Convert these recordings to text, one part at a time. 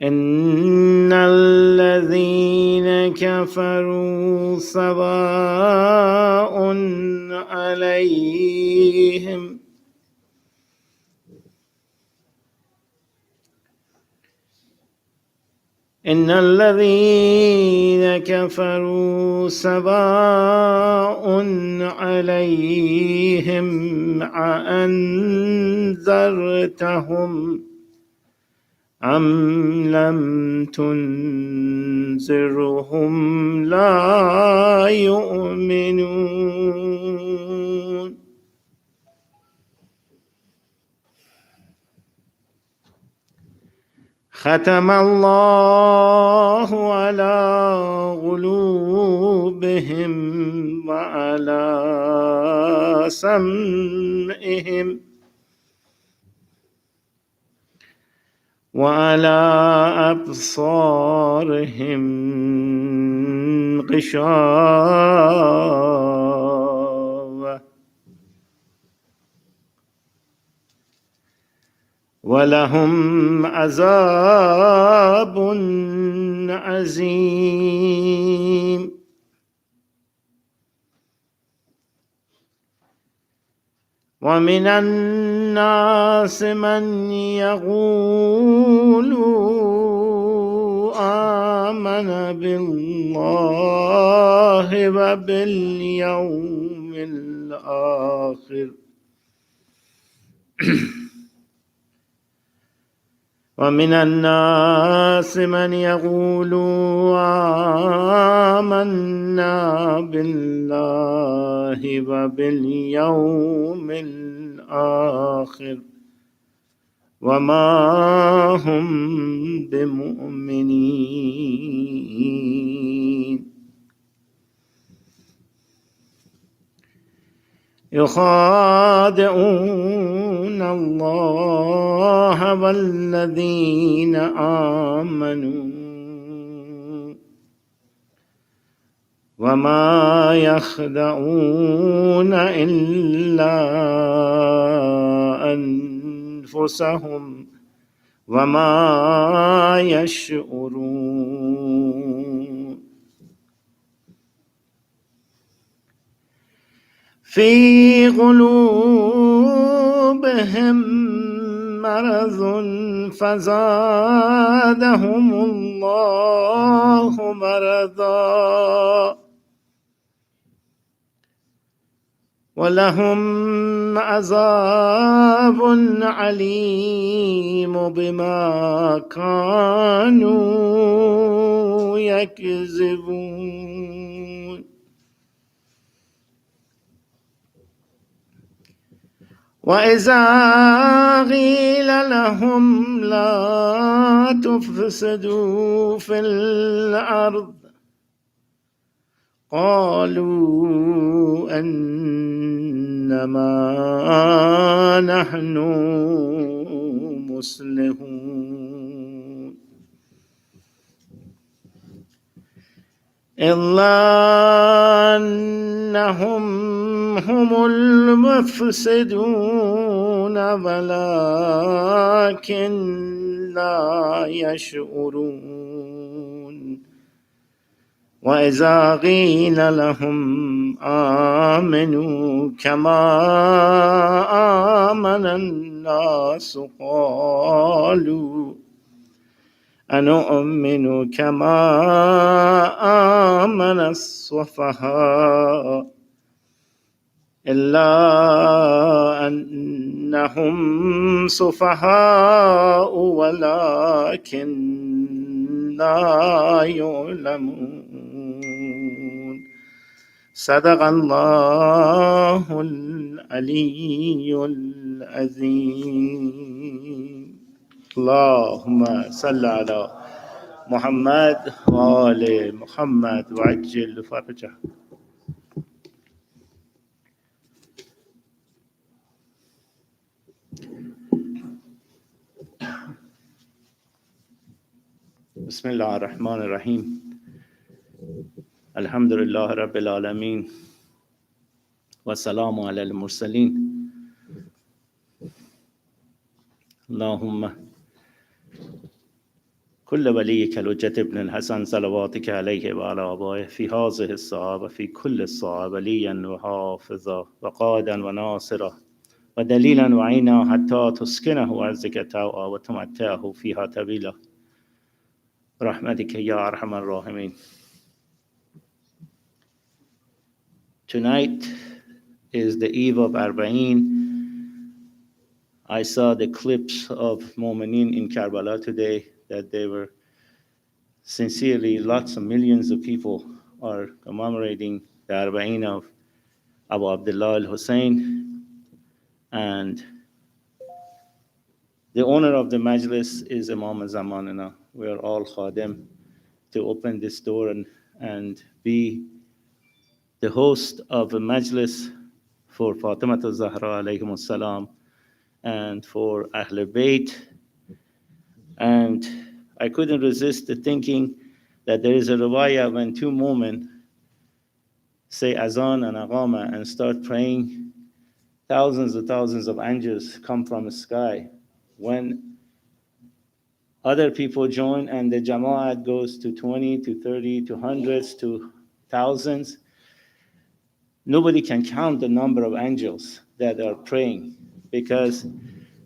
إن الذين كفروا سواء عليهم إن الذين كفروا سواء عليهم أأنذرتهم أم لم تنذرهم لا يؤمنون ختم الله على قلوبهم وعلى سمعهم وعلى أبصارهم غشاوة ولهم عذاب عظيم ومن الناس من يقول آمن بالله وباليوم الآخر ومن الناس من يقول آمنا بالله وباليوم الآخر وما هم بمؤمنين يخادعون الله والذين آمنوا وما يخدعون إلا أنفسهم وما يشعرون في قلوبهم مرض فزادهم الله مرضا ولهم عذاب عليم بما كانوا يكذبون وإذا قيل لهم لا تفسدوا في الأرض قالوا إنما نحن مصلحون إلا أنهم هم المفسدون ولكن لا يشعرون وإذا قيل لهم آمنوا كما آمن الناس قالوا أنؤمن كما آمن السفهاء إلا أنهم سفهاء ولكن لا يعلمون صدق الله العلي العظيم اللهم صل على محمد وآل محمد وعجل فرجه. بسم الله الرحمن الرحيم الحمد لله رب العالمين والسلام على المرسلين اللهم كل وليك الحجة ابن الحسن صلواتك عليه وعلى آبائه في هذه الصحابة في كل الصحابة ليا وحافظا وقادا وناصرا ودليلا وعينا حتى تسكنه أرضك توعا وتمتعه فيها طويلا برحمتك يا أرحم الراحمين. Tonight is the eve of Arba'een. I saw the clips of Mu'mineen in Karbala today that they were sincerely, lots of millions of people are commemorating the Arba'een of Abu Abdullah al-Hussein. And the owner of the Majlis is Imam Zamanana. We are all khadim to open this door and be the host of a Majlis for Fatima Az-Zahra alayhim salam and for Ahl Bayt. And I couldn't resist the thinking that there is a riwayah when two women say azan and aqama and start praying, thousands and thousands of angels come from the sky. When other people join and the jama'at goes to 20 to 30 to hundreds to thousands, nobody can count the number of angels that are praying, because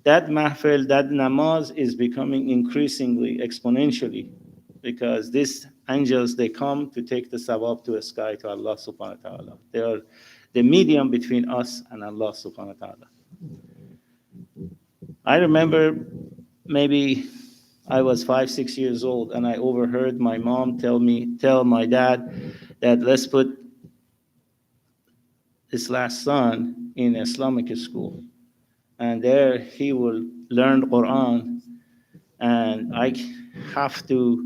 that mahfil, that namaz is becoming increasingly, exponentially, because these angels, they come to take the sawab to the sky, to Allah subhanahu wa ta'ala. They are the medium between us and Allah subhanahu wa ta'ala. I remember maybe I was 5, 6 years old, and I overheard my mom tell my dad that let's put his last son in Islamic school, and there he will learn Quran. And I have to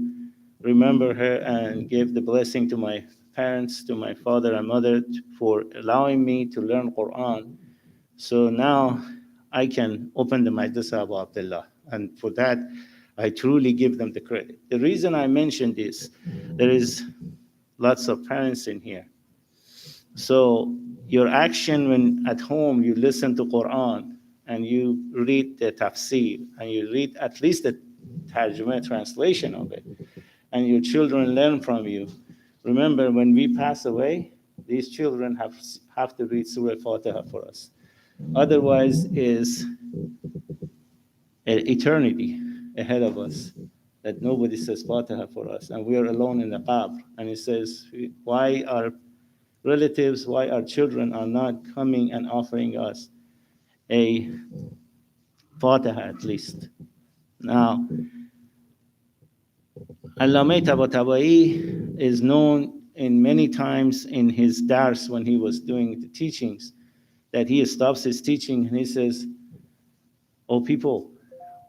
remember her and give the blessing to my parents, to my father and mother, for allowing me to learn Quran. So now I can open the Madrasa Abu Abdullah, and for that I truly give them the credit. The reason I mention this, there is lots of parents in here. So your action when at home you listen to Quran and you read the tafsir and you read at least the tarjuma translation of it, and your children learn from you. Remember, when we pass away, these children have to read Surah Fatiha for us. Otherwise is an eternity ahead of us that nobody says Fatiha for us, and we are alone in the qabr. And it says, why our relatives, why our children are not coming and offering us a Fatiha at least. Now, Allama Tabatabai is known in many times in his dars when he was doing the teachings, that he stops his teaching and he says, oh people,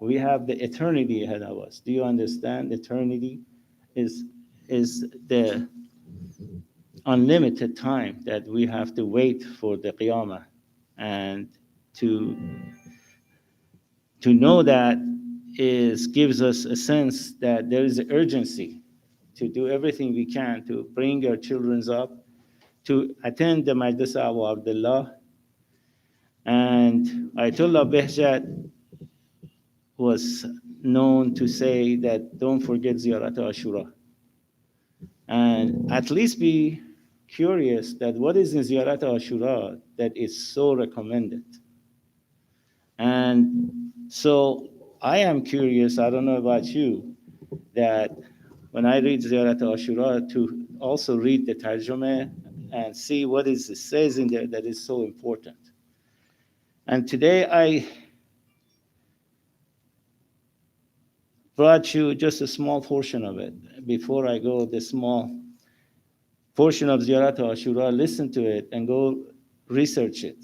we have the eternity ahead of us. Do you understand? Eternity is the unlimited time that we have to wait for the Qiyamah. And to know that gives us a sense that there is an urgency to do everything we can to bring our children up, to attend the Madrasa Abu Abdullah. And Ayatollah Behjat was known to say that don't forget Ziyarat Ashura. And at least be curious that what is in Ziyarat Ashura that is so recommended. And so I am curious, I don't know about you, that when I read Ziyarat Ashura, to also read the Tarjumah and see what it says in there that is so important. And today I brought you just a small portion of it. Before I go, the small portion of Ziyarat Ashura, listen to it and go research it.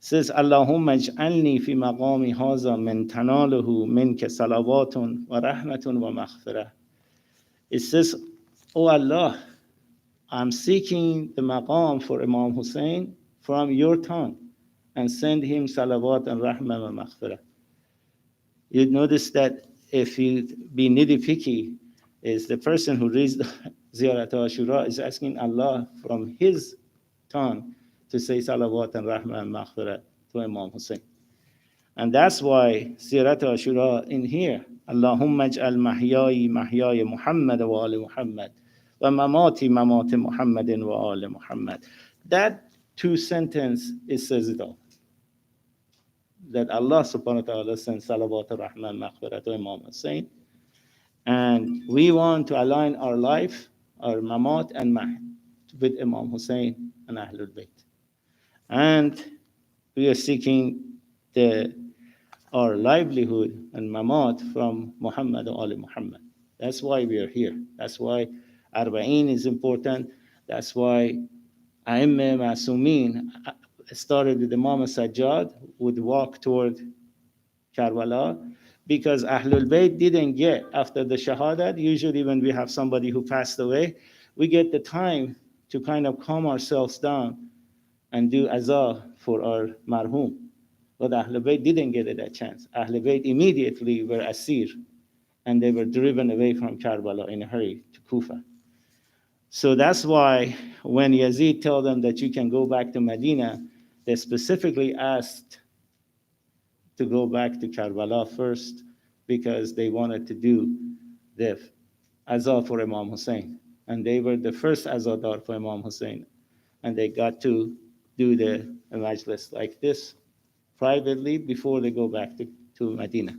It says, Allahumma ij'alni fi maqami haza min tanaluhu minka salawatun wa rahmatun wa maghfirah. It says, oh Allah, I'm seeking the maqam for Imam Hussein from your tongue, and send him salawat and rahmah wa maghfirah. You notice that if you be nitty-picky, is the person who reads the Ziyarat Ashura is asking Allah from his tongue to say salawat and rahmah and maghfirah to Imam Hussein. And that's why Sirat Ashura in here, Allahumma ij'al mahyayi mahyaya Muhammad wa ali Muhammad, wa mamati mamati Muhammadin wa ali Muhammad. That two sentences, it says it all. That Allah subhanahu wa ta'ala sends salawat ar-Rahman maghfirat to Imam Hussein. And we want to align our life, our mamat and mahd with Imam Hussein and Ahlul Bayt. And we are seeking our livelihood and mamat from Muhammad and Ali Muhammad. That's why we are here. That's why Arba'in is important. That's why A'imma Masumin started with Imam Sajjad, would walk toward Karbala, because Ahlul Bayt didn't get, after the Shahadat, usually when we have somebody who passed away, we get the time to kind of calm ourselves down and do azah for our marhum. But Ahlul Bayt didn't get that chance. Ahlul Bayt immediately were asir, and they were driven away from Karbala in a hurry to Kufa. So that's why when Yazid told them that you can go back to Medina, they specifically asked to go back to Karbala first, because they wanted to do the azah for Imam Hussein. And they were the first azadar for Imam Hussein. And they got to do the majlis like this privately before they go back to Medina.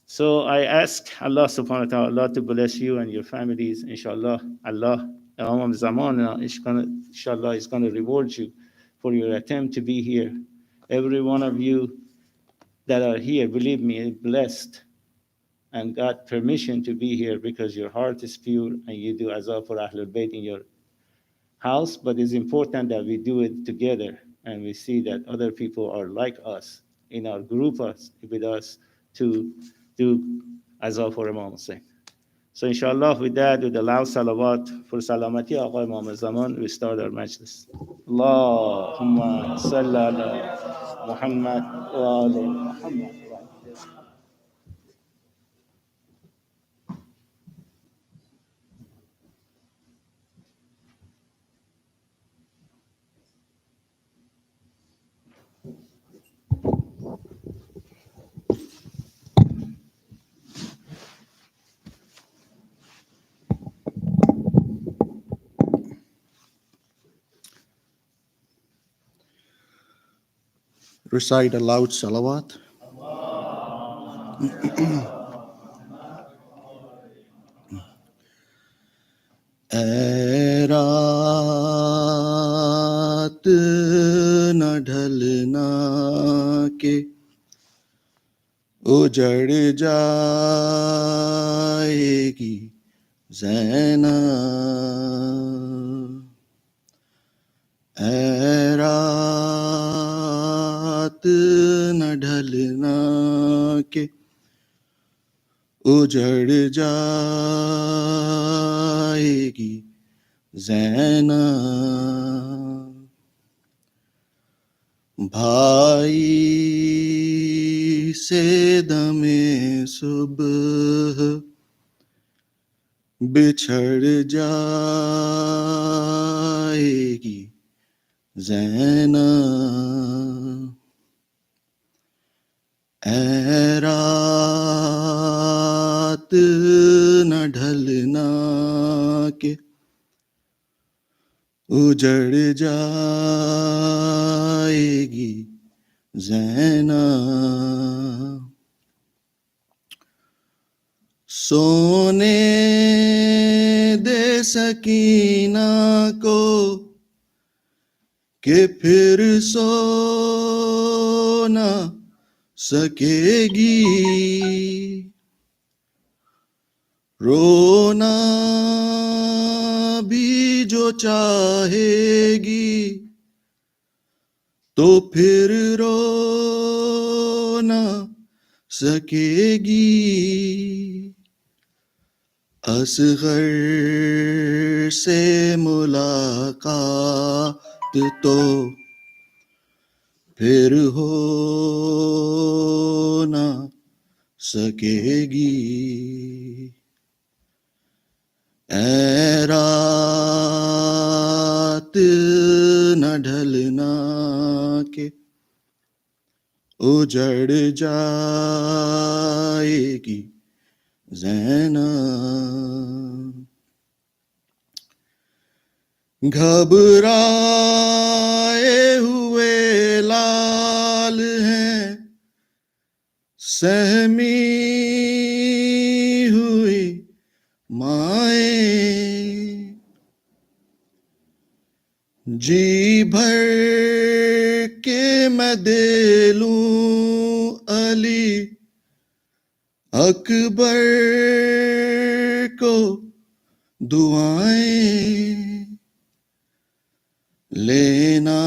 So I ask Allah subhanahu wa ta'ala to bless you and your families, inshallah. Allah, Imam Zaman, inshallah, is going to reward you for your attempt to be here. Every one of you that are here, believe me, is blessed and got permission to be here because your heart is pure and you do azah for Ahlul Bayt in your house. But it's important that we do it together and we see that other people are like us in our group with us to do azah for Imam Hussein. So inshallah, with that, with the loud salawat for salamati Aqa Imam Zaman, we start our majlis. Allahumma salli ala Muhammad wa ali Muhammad. Recite a loud salawat. ऐ रात न ढलना के उजड़ जाएगी ज़ैना, ऐ रात न ढलना के उजड़ जाएगी ज़ैना, भाई से दमे सुबह बिछड़ जाएगी ज़ैना, ऐ रात न ढलना के उजड़ जाएगी ज़ैना, सोने दे सकीना को कि फिर सो ना सकेगी, रोना भी जो चाहेगी तो फिर रो ना सकेगी, असगर से मुलाकात तो फिर हो ना सकेगी, ऐ रात न ढलना के اجڑ جائے گی زینب، گھبرائے ہوئے لال ہیں، سہمی ہوئی مائیں، جی بھر کے میں دے لوں علی اکبر کو دعائیں، لینا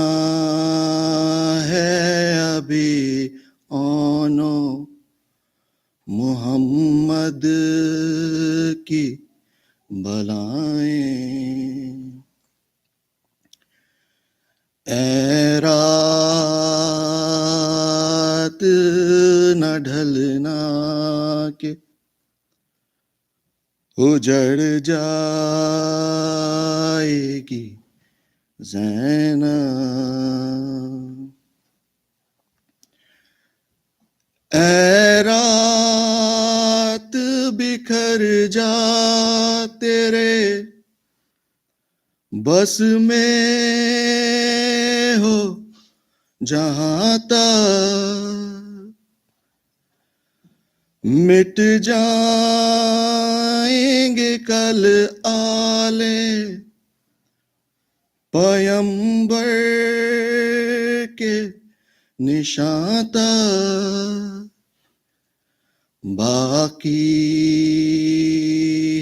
ہے ابھی اونو محمد کی بلائیں، اے رات نہ ڈھلنا کہ اجڑ جائے گی زینب، اے رات بکھر جا تیرے بس میں ہو جہاں تک، مٹ جائیں گے کل آلے پیمبر کے نشاں تک، باقی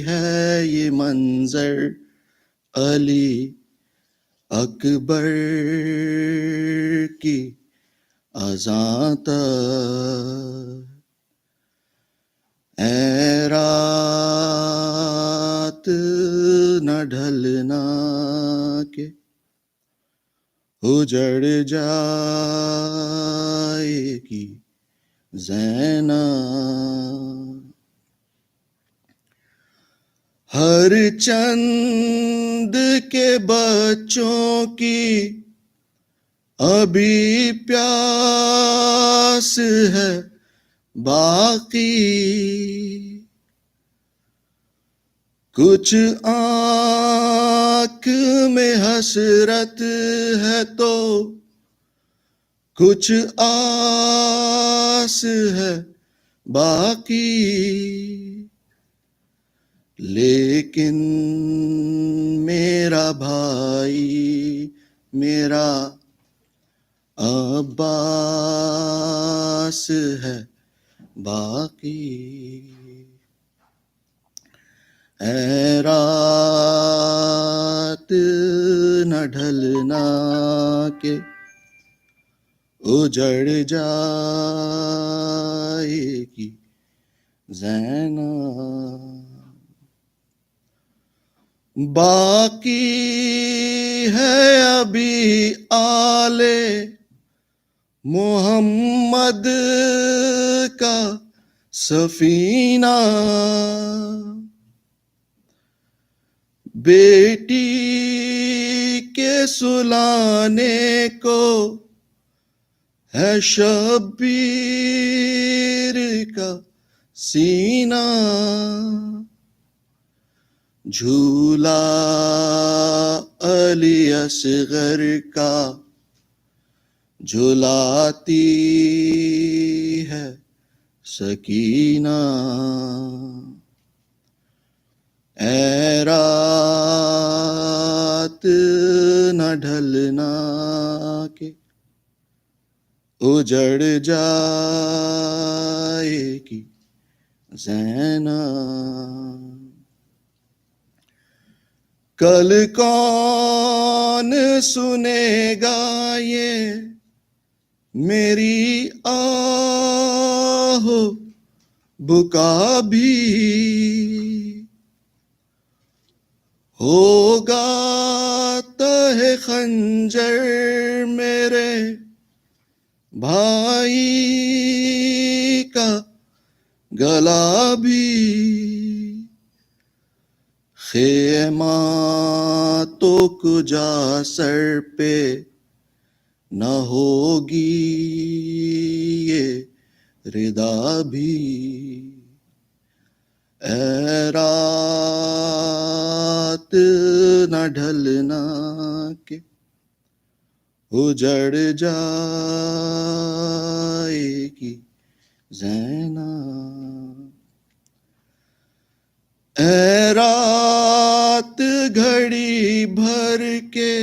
ہے یہ منظر علی اکبر کی اذاں تک، اے رات نہ ڈھلنا کہ اجڑ جائے گی زینب، ہر چند کے بچوں کی ابھی پیاس ہے باقی، کچھ آنکھ میں حسرت ہے تو کچھ آس ہے باقی، لیکن میرا بھائی میرا عباس ہے باقی، اے رات نہ ڈھلنا کہ اجڑ جائے گی زینب، باقی ہے ابھی آلے محمد کا سفینہ، بیٹی کے سلانے کو ہے شبیر کا سینہ، جھولا علی اصغر کا جھلاتی ہے سکینہ، اے رات نہ ڈھلنا کہ اجڑ جائے گی زینب، کل کون سنے گا یہ میری آہ بکا بھی، ہوگا تہ خنجر میرے بھائی کا گلا بھی، خیمہ تو کجا سر پہ نہ ہوگی یہ ردا بھی، اے رات نہ ڈھلنا کہ اجڑ جائے گی زینب، اے رات گھڑی بھر کے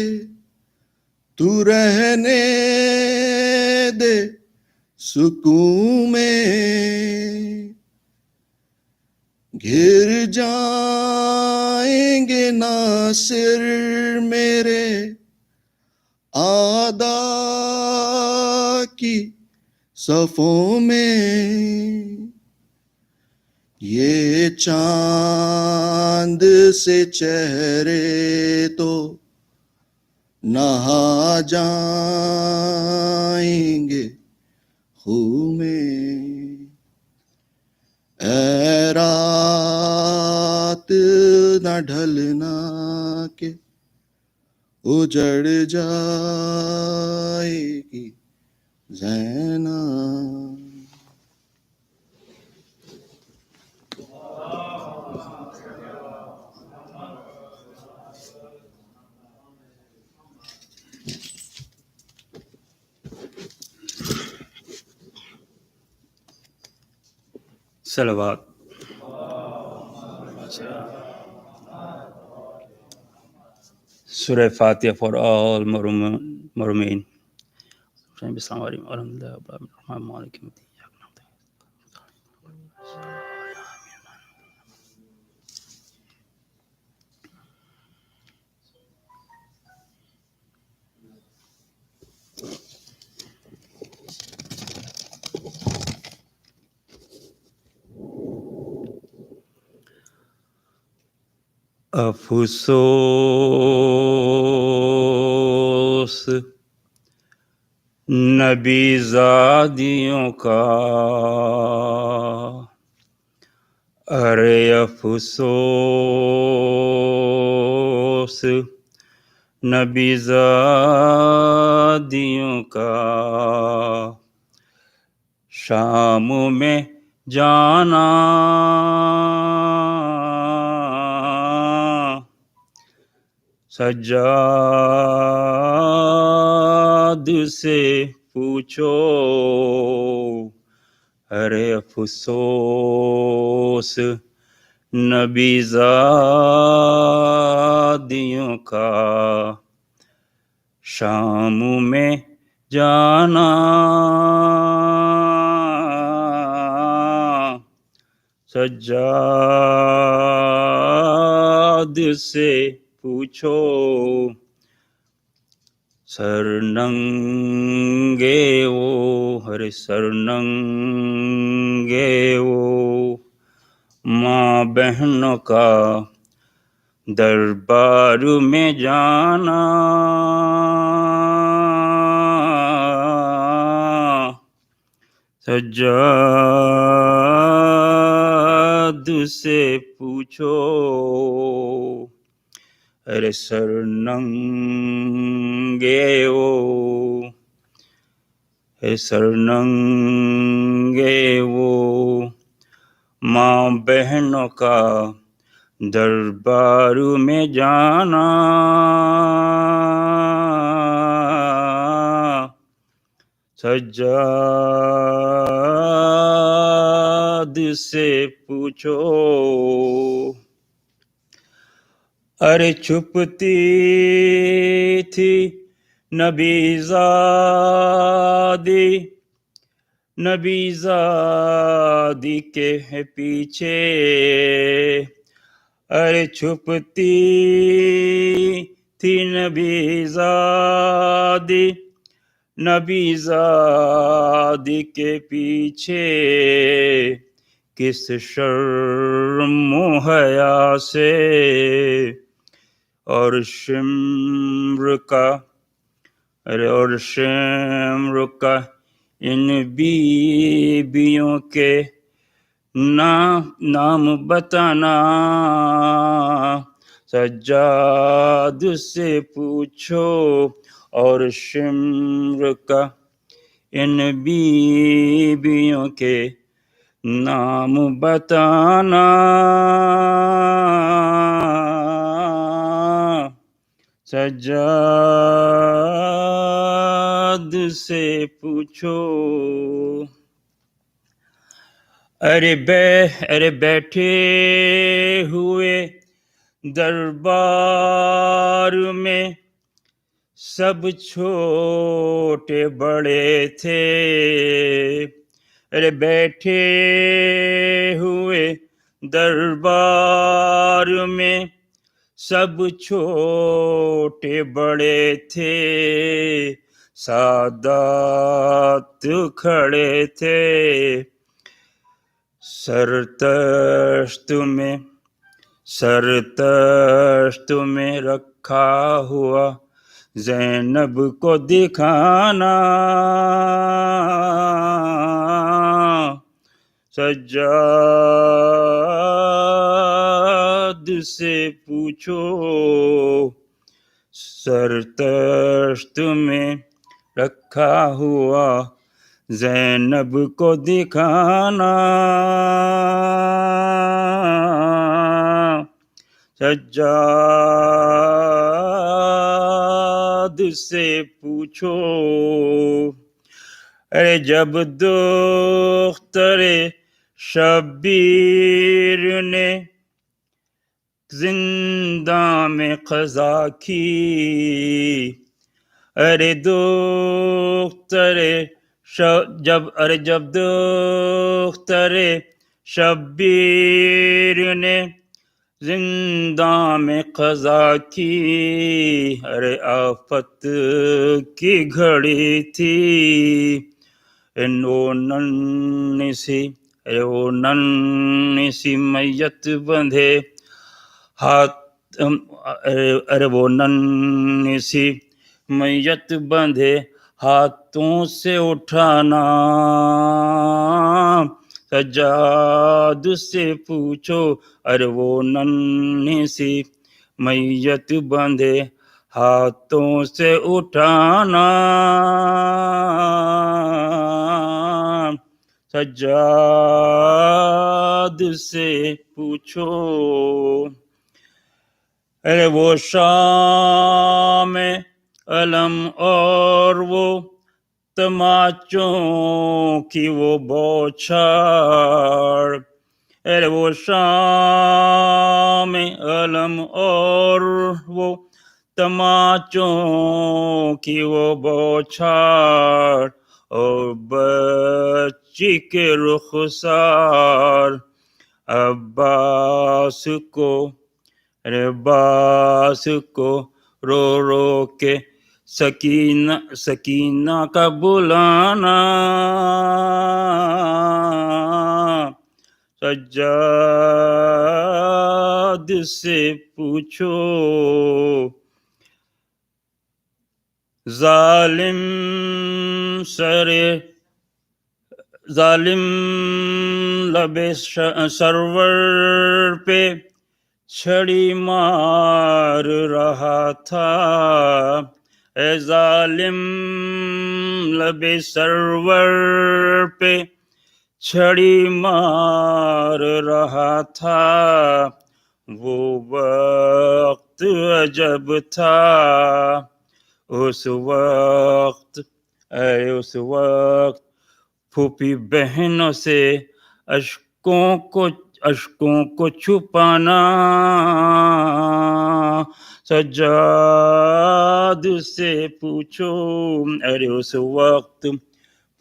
تو رہنے دے سکون میں، گر جائیں گے ناصر میرے اعداء کی صفوں میں، یہ چاند سے چہرے تو نہا جائیں گے خون میں، اے رات نہ ڈھلنا کہ اجڑ جائے گی زینب۔ صلوات۔ سورہ فاتحہ for all مرمین۔ السلام علیکم ورحمۃ اللہ وبرکاتہ۔ افسوس نبی زادیوں کا، ارے افسوس نبی زادیوں کا، شام میں جانا سجاد سے پوچھو، ارے افسوس نبی زادیوں کا، شام میں جانا سجاد سے پوچھو، سر ننگے وہ، ہر سر ننگے وہ ماں بہنوں کا، دربار میں جانا سجاد سے پوچھو، ارے سر ننگے وہ، اے سر ننگے وہ ماں بہنوں کا، دربار میں جانا سجاد سے پوچھو، ارے چھپتی تھی نبی زادی کے پیچھے، ارے چھپتی تھی نبی زادی کے پیچھے، کس شرم و حیا سے، اور شمر کا ان بیویوں کے نام بتانا سجاد سے پوچھو، اور شمر کا ان بیویوں کے نام بتانا، سجاد سے پوچھو۔ ارے بیٹھے ہوئے دربار میں سب چھوٹے بڑے تھے، ارے بیٹھے ہوئے دربار میں سب چھوٹے بڑے تھے، سادات کھڑے تھے، سرتشت میں رکھا ہوا زینب کو دکھانا، سجاد سے پوچھو، سرتشت میں رکھا ہوا زینب کو دکھانا، سجاد سے پوچھو۔ ارے جب دختر شبیر نے زنداں میں قضا کی، ارے جب دختر شبیر نے زنداں میں قضا کی، ارے آفت کی گھڑی تھی، وہ ننھی سی میت بندھے ہاتھ، ارے وہ ننھی سی میت بندھے ہاتھوں سے اٹھانا، سجاد سے پوچھو، ارے وہ ننھی سی میت بندھے ہاتھوں سے اٹھانا، سجاد سے پوچھو۔ ارے وہ شام علم اور وہ تماچوں کی وہ بوچھاڑ، ارے وہ شام علم اور وہ تماچوں کی وہ بوچھاڑ، اور بچی کے رخسار عباس کو رو رو کے سکینہ کا بلانا، سجاد سے پوچھو۔ ظالم لب سرور پہ چھڑی مار رہا تھا، اے ظالم لب سرور پہ چھڑی مار رہا تھا، وہ وقت عجب تھا، اس وقت پھوپھی بہنوں سے اشکوں کو چھپانا، سجاد سے پوچھو۔ ارے اس وقت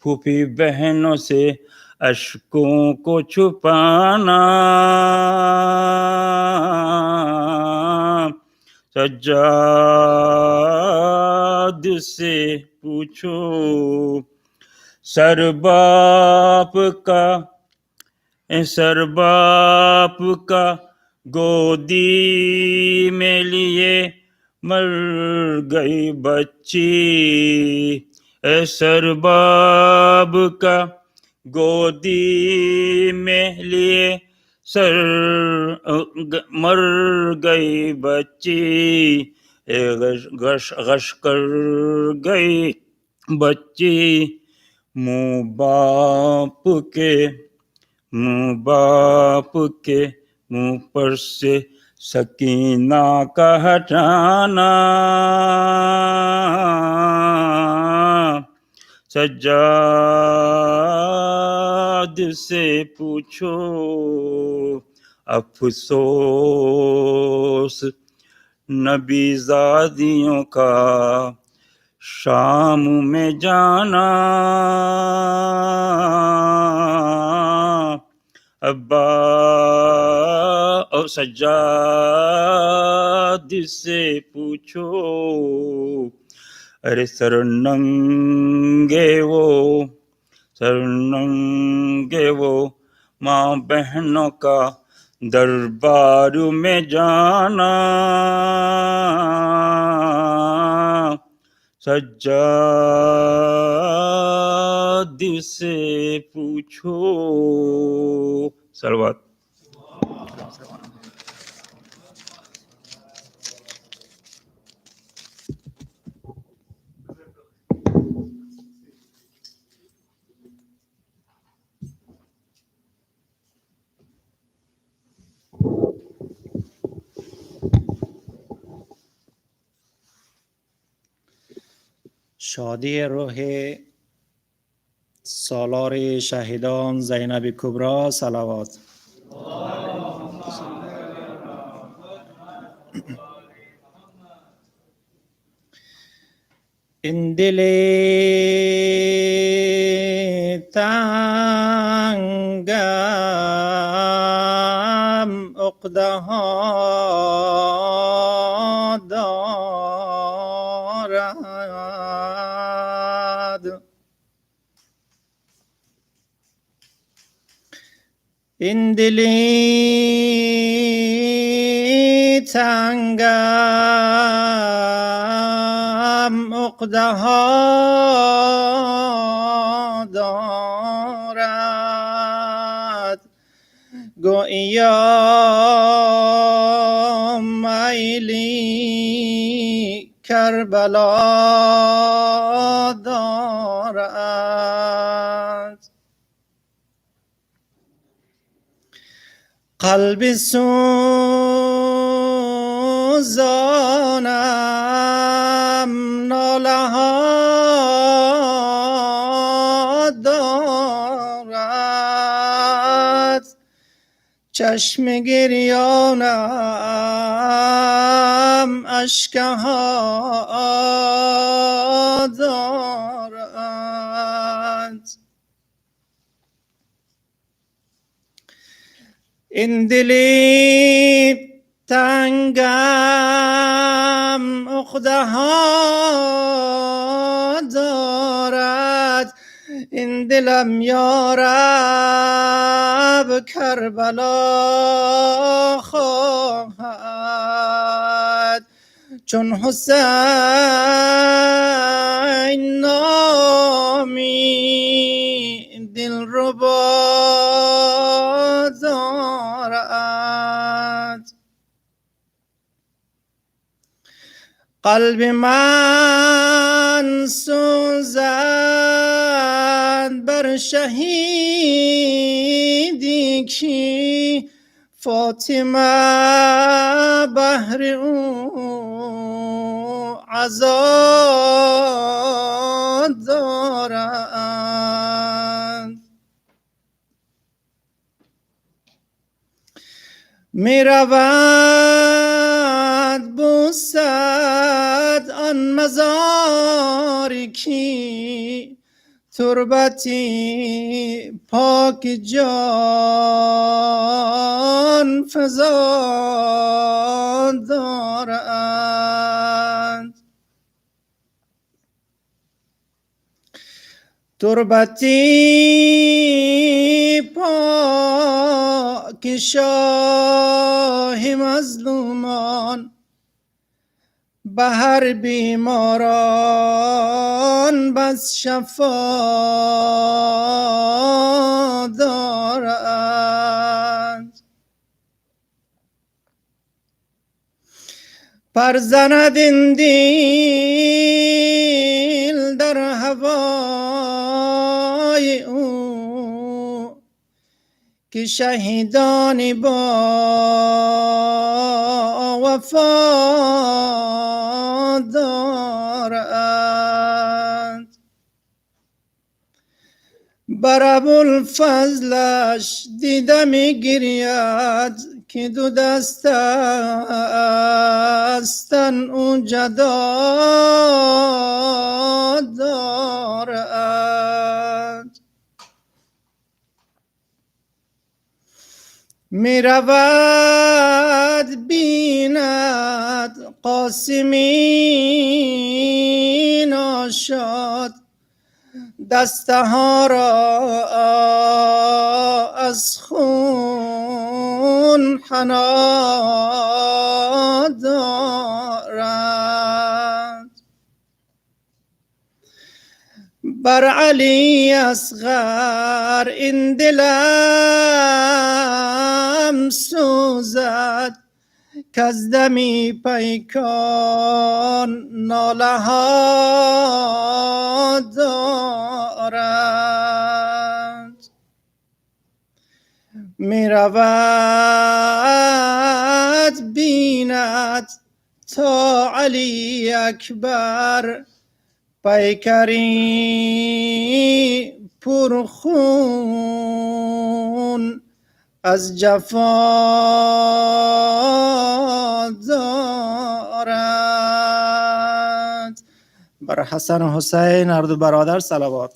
پھوپھی بہنوں سے اشکوں کو چھپانا، سجاد سے پوچھو۔ سر باپ کا گودی میں لیے مر گئی بچی، اے سر باپ کا گودی میں لیے مر گئی بچی، गश गश कर गए बच्चे मुँह बाप के मुँह पर से सकीना का हटाना सज्जाद से पूछो अफसोस नबीज़ादियों का शाम में जाना अब्बा और सज्जाद से पूछो अरे सरनंगे वो माँ बहनों का दरबार में जाना सज्जाद से पूछो सलवात شادی روح سالار شهیدان زینب کبرا صلوات. این دل تنگم عقده ها دارد این دل تنگم عقده ها دارد گویا میلی کربلا دارد قلب سوزانم ناله ها دارد چشم گریانم اشک ها دارد این دلی تنگم عقده ها دارد این دلم یارب کربلا خواهد چون حسین نامی دلربا دارد قلب من سوزد بر شهیدی کی فاطمه بهر او عزا دارد می رود بوسد آن مزاری کی تربتی پاک جان فضا دارد تربتی پاک شاه مظلومان به هر بیماران بس شفا دارد پرزند این دل در هوای او که شهیدانی با وفا دارند. بر ابوالفضلش دیده می گرید که دو دست هستن او جدا دارد. می رود بیند قاسمی ناشاد دسته را از خون حنا دارد. بر علی اصغر این دلم سوزد که از دمی پیکان ناله ها دارد. می رود بیند تا علی اکبر پیکری پرخون از جفا دارد. بر حسن و حسین هر دو برادر صلوات.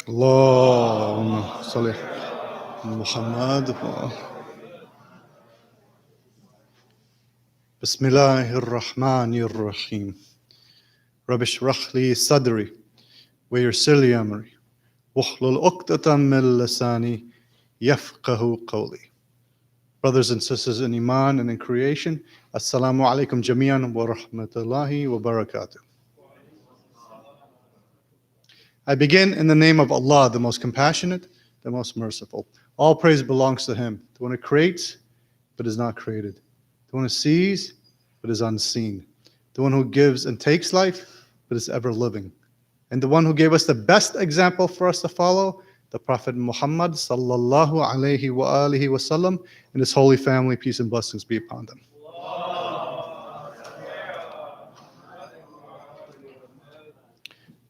اللهم صل على محمد. بسم الله الرحمن الرحيم. رب اشرح لي صدري ويسر لي أمري واحلل عقدة من لساني يفقه قولي. Brothers and sisters in Iman and in creation, Assalamu alaikum jami'an wa rahmatullahi wa barakatuh. I begin in the name of Allah, the most compassionate, the most merciful. All praise belongs to Him, the one who creates but is not created, the one who sees but is unseen, the one who gives and takes life but is ever living, and the one who gave us the best example for us to follow, the Prophet Muhammad sallallahu alayhi wa alihi wa sallam, and his holy family, peace and blessings be upon them.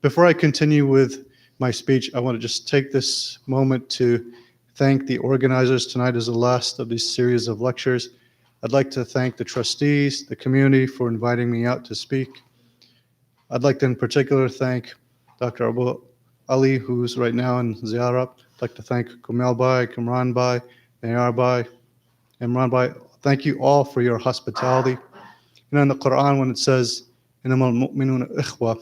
Before I continue with my speech, I want to just take this moment to thank the organizers. Tonight is the last of this series of lectures. I'd like to thank the trustees, the community for inviting me out to speak. I'd like to in particular thank Dr. Abu Ali, who's right now in Ziyarah. I'd like to thank Kumail Bhai, Kamran Bhai, Nayar Bhai, Imran Bhai. Thank you all for your hospitality. You know, in the Quran, when it says, إِنَّمَا الْمُؤْمِنُونَ إِخْوَةٌ,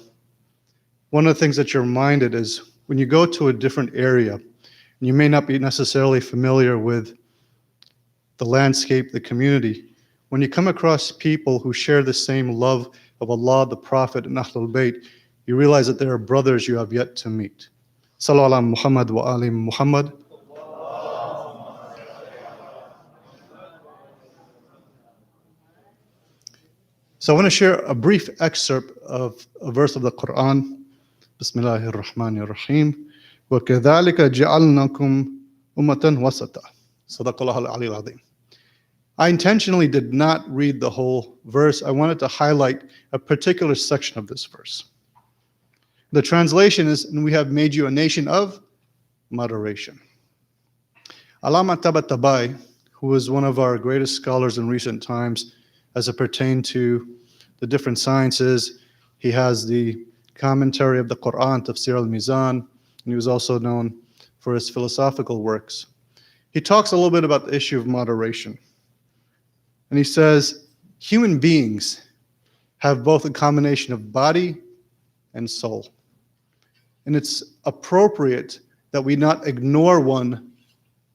one of the things that you're reminded is when you go to a different area, and you may not be necessarily familiar with the landscape, the community, when you come across people who share the same love of Allah, the Prophet, and Ahlul Bayt, you realize that there are brothers you have yet to meet. Sallu ala Muhammad wa ali Muhammad. So I want to share a brief excerpt of a verse of the Quran. Bismillahir Rahmanir Rahim. وَكَذَلِكَ جَعَلْنَاكُمْ أُمَّةً وَسَطًا. Sadaqallahu al-Aliyyil Azim. I intentionally did not read the whole verse. I wanted to highlight a particular section of this verse. The translation is, and we have made you a nation of moderation. Allama Tabatabai, who was one of our greatest scholars in recent times as it pertained to the different sciences, he has the commentary of the Quran, Tafsir al-Mizan, and he was also known for his philosophical works. He talks a little bit about the issue of moderation. And he says, human beings have both a combination of body and soul. And it's appropriate that we not ignore one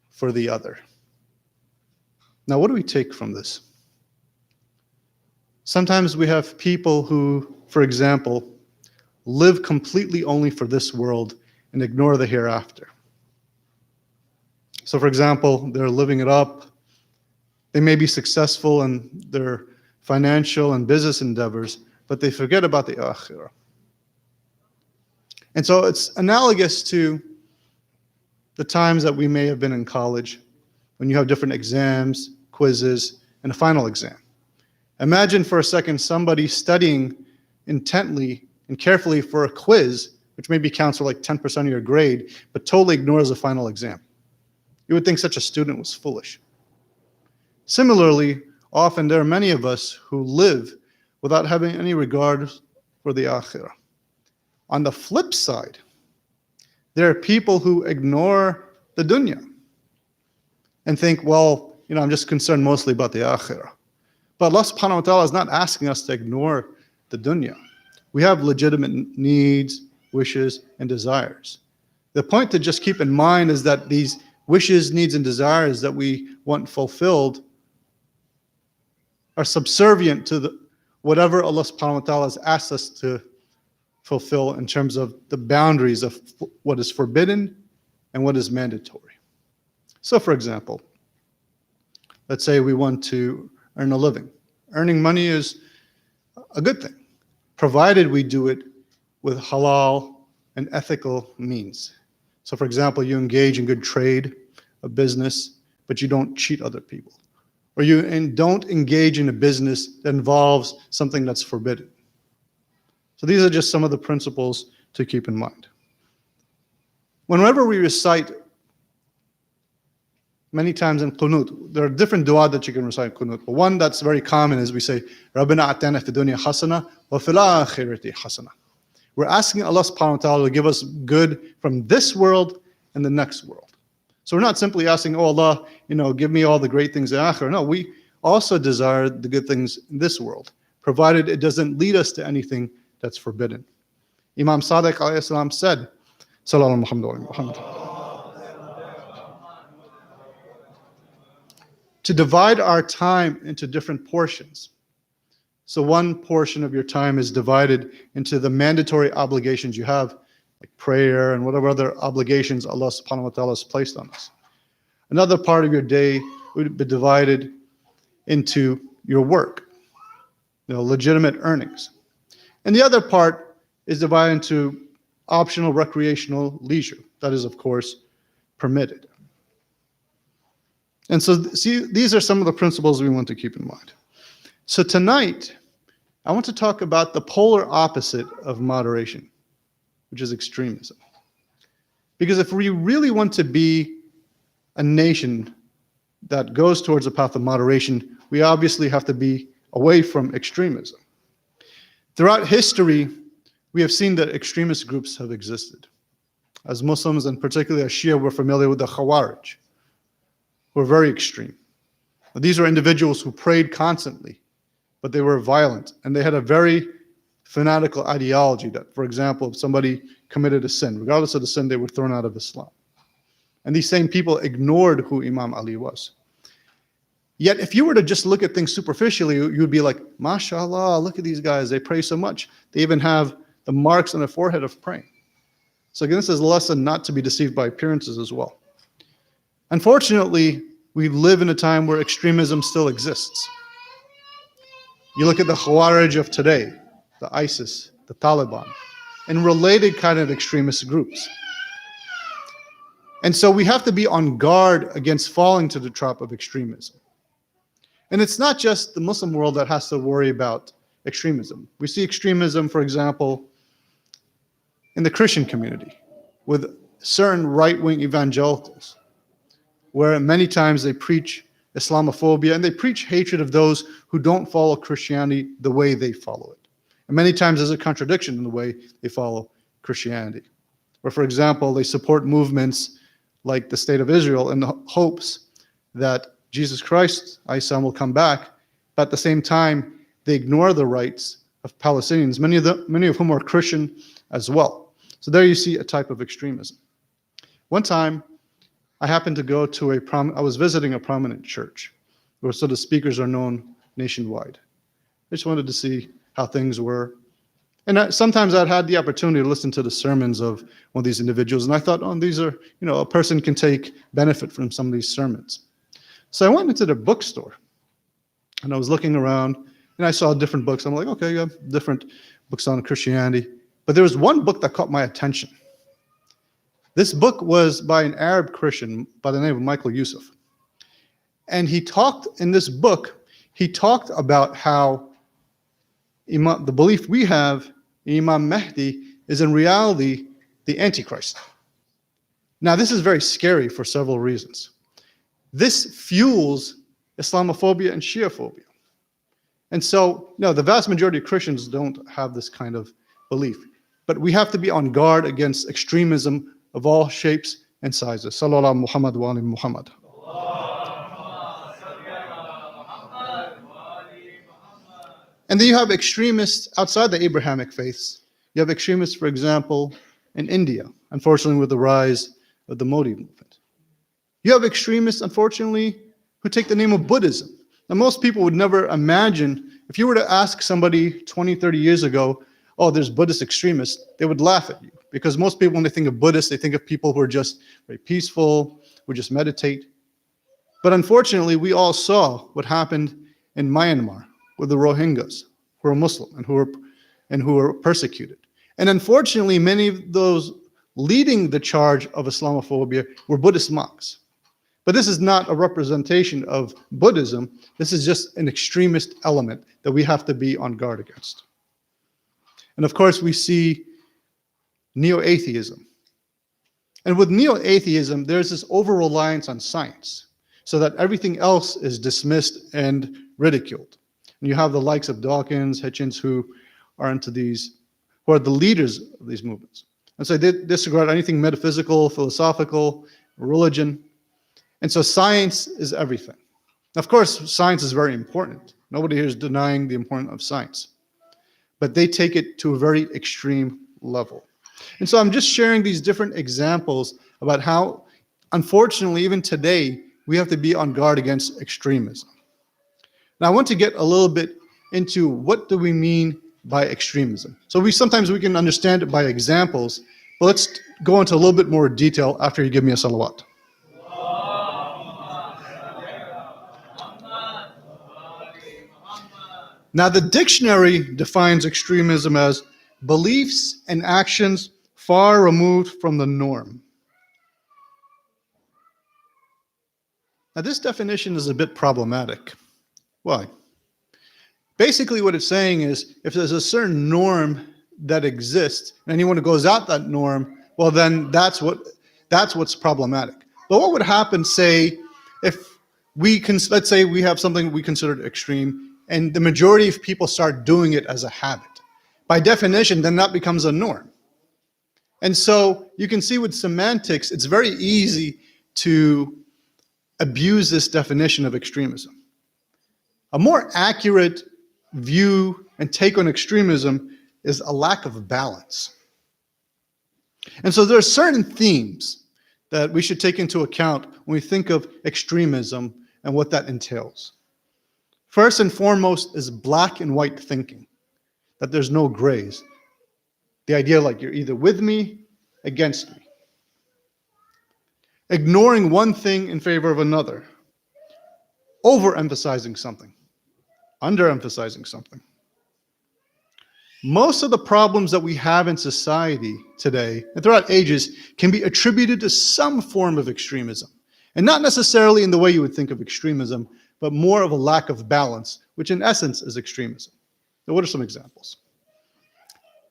for the other. Now, what do we take from this? Sometimes we have people who, for example, live completely only for this world and ignore the hereafter. So, for example, they're living it up. They may be successful in their financial and business endeavors, but they forget about the akhirah. And so it's analogous to the times that we may have been in college, when you have different exams, quizzes, and a final exam. Imagine for a second somebody studying intently and carefully for a quiz, which maybe counts for like 10% of your grade, but totally ignores the final exam. You would think such a student was foolish. Similarly, often there are many of us who live without having any regard for the akhirah. On the flip side, there are people who ignore the dunya and think, well, I'm just concerned mostly about the akhirah. But Allah subhanahu wa ta'ala is not asking us to ignore the dunya. We have legitimate needs, wishes, and desires. The point to just keep in mind is that these wishes, needs, and desires that we want fulfilled are subservient to whatever Allah subhanahu wa ta'ala has asked us to fulfill in terms of the boundaries of what is forbidden and what is mandatory. So, for example, let's say we want to earn a living. Earning money is a good thing, provided we do it with halal and ethical means. So, for example, you engage in good trade, a business, but you don't cheat other people. Or you don't engage in a business that involves something that's forbidden. So these are just some of the principles to keep in mind. Whenever we recite, many times in qunut, there are different dua that you can recite in qunut, but one that's very common is we say, Rabbana atina fi dunya hasana wa fil akhirati hasana. We're asking Allah subhanahu wa ta'ala to give us good from this world and the next world. So we're not simply asking, oh Allah, give me all the great things in akhirah. No, we also desire the good things in this world, provided it doesn't lead us to anything that's forbidden. Imam Sadiq alayhi salam said, Sallallahu Muhammad Muhammad, to divide our time into different portions. So one portion of your time is divided into the mandatory obligations you have, like prayer and whatever other obligations Allah subhanahu wa ta'ala has placed on us. Another part of your day would be divided into your work, legitimate earnings. And the other part is divided into optional recreational leisure. That is, of course, permitted. And so, see, these are some of the principles we want to keep in mind. So tonight, I want to talk about the polar opposite of moderation, which is extremism. Because if we really want to be a nation that goes towards the path of moderation, we obviously have to be away from extremism. Throughout history, we have seen that extremist groups have existed. As Muslims, and particularly as Shia, we're familiar with the Khawarij, who are very extreme. These are individuals who prayed constantly, but they were violent, and they had a very fanatical ideology that, for example, if somebody committed a sin, regardless of the sin, they were thrown out of Islam. And these same people ignored who Imam Ali was. Yet if you were to just look at things superficially, you would be like, MashaAllah, look at these guys, they pray so much. They even have the marks on their forehead of praying. So again, this is a lesson not to be deceived by appearances as well. Unfortunately, we live in a time where extremism still exists. You look at the Khawarij of today, the ISIS, the Taliban, and related kind of extremist groups. And so we have to be on guard against falling to the trap of extremism. And it's not just the Muslim world that has to worry about extremism. We see extremism, for example, in the Christian community with certain right-wing evangelicals, where many times they preach Islamophobia and they preach hatred of those who don't follow Christianity the way they follow it. And many times there's a contradiction in the way they follow Christianity. Where, for example, they support movements like the State of Israel in the hopes that Jesus Christ, Isa, will come back, but at the same time, they ignore the rights of Palestinians, many of whom are Christian as well. So there you see a type of extremism. One time, I happened to go to I was visiting a prominent church, where so the speakers are known nationwide. I just wanted to see how things were. And sometimes I'd had the opportunity to listen to the sermons of one of these individuals, and I thought, oh, these are, a person can take benefit from some of these sermons. So I went into the bookstore, and I was looking around, and I saw different books. I'm like, okay, you have different books on Christianity. But there was one book that caught my attention. This book was by an Arab Christian by the name of Michael Yusuf. And in this book, he talked about how the belief we have in Imam Mahdi is in reality the Antichrist. Now, this is very scary for several reasons. This fuels Islamophobia and Shiaphobia. And so, the vast majority of Christians don't have this kind of belief. But we have to be on guard against extremism of all shapes and sizes. Sallallahu Muhammad wa ali Muhammad. And then you have extremists outside the Abrahamic faiths. You have extremists, for example, in India, unfortunately with the rise of the Modi movement. You have extremists, unfortunately, who take the name of Buddhism. Now, most people would never imagine, if you were to ask somebody 20, 30 years ago, oh, there's Buddhist extremists, they would laugh at you. Because most people, when they think of Buddhists, they think of people who are just very peaceful, who just meditate. But unfortunately, we all saw what happened in Myanmar with the Rohingyas, who are Muslim and who were persecuted. And unfortunately, many of those leading the charge of Islamophobia were Buddhist monks. But this is not a representation of Buddhism. This is just an extremist element that we have to be on guard against. And of course, we see neo-atheism. And with neo-atheism, there's this over-reliance on science, so that everything else is dismissed and ridiculed. And you have the likes of Dawkins, Hitchens, who are the leaders of these movements. And so they disregard anything metaphysical, philosophical, religion. And so science is everything. Of course, science is very important. Nobody here is denying the importance of science. But they take it to a very extreme level. And so I'm just sharing these different examples about how, unfortunately, even today, we have to be on guard against extremism. Now, I want to get a little bit into what do we mean by extremism. So sometimes we can understand it by examples, but let's go into a little bit more detail after you give me a salawat. Now, the dictionary defines extremism as beliefs and actions far removed from the norm. Now, this definition is a bit problematic. Why? Basically, what it's saying is if there's a certain norm that exists and anyone who goes out that norm, well, then that's what's problematic. But what would happen, say, if let's say we have something we consider extreme, and the majority of people start doing it as a habit? By definition, then that becomes a norm. And so you can see with semantics, it's very easy to abuse this definition of extremism. A more accurate view and take on extremism is a lack of balance. And so there are certain themes that we should take into account when we think of extremism and what that entails. First and foremost is black and white thinking, that there's no grays. The idea like you're either with me, against me. Ignoring one thing in favor of another. Overemphasizing something. Underemphasizing something. Most of the problems that we have in society today and throughout ages can be attributed to some form of extremism. And not necessarily in the way you would think of extremism, but more of a lack of balance, which in essence is extremism. Now, what are some examples?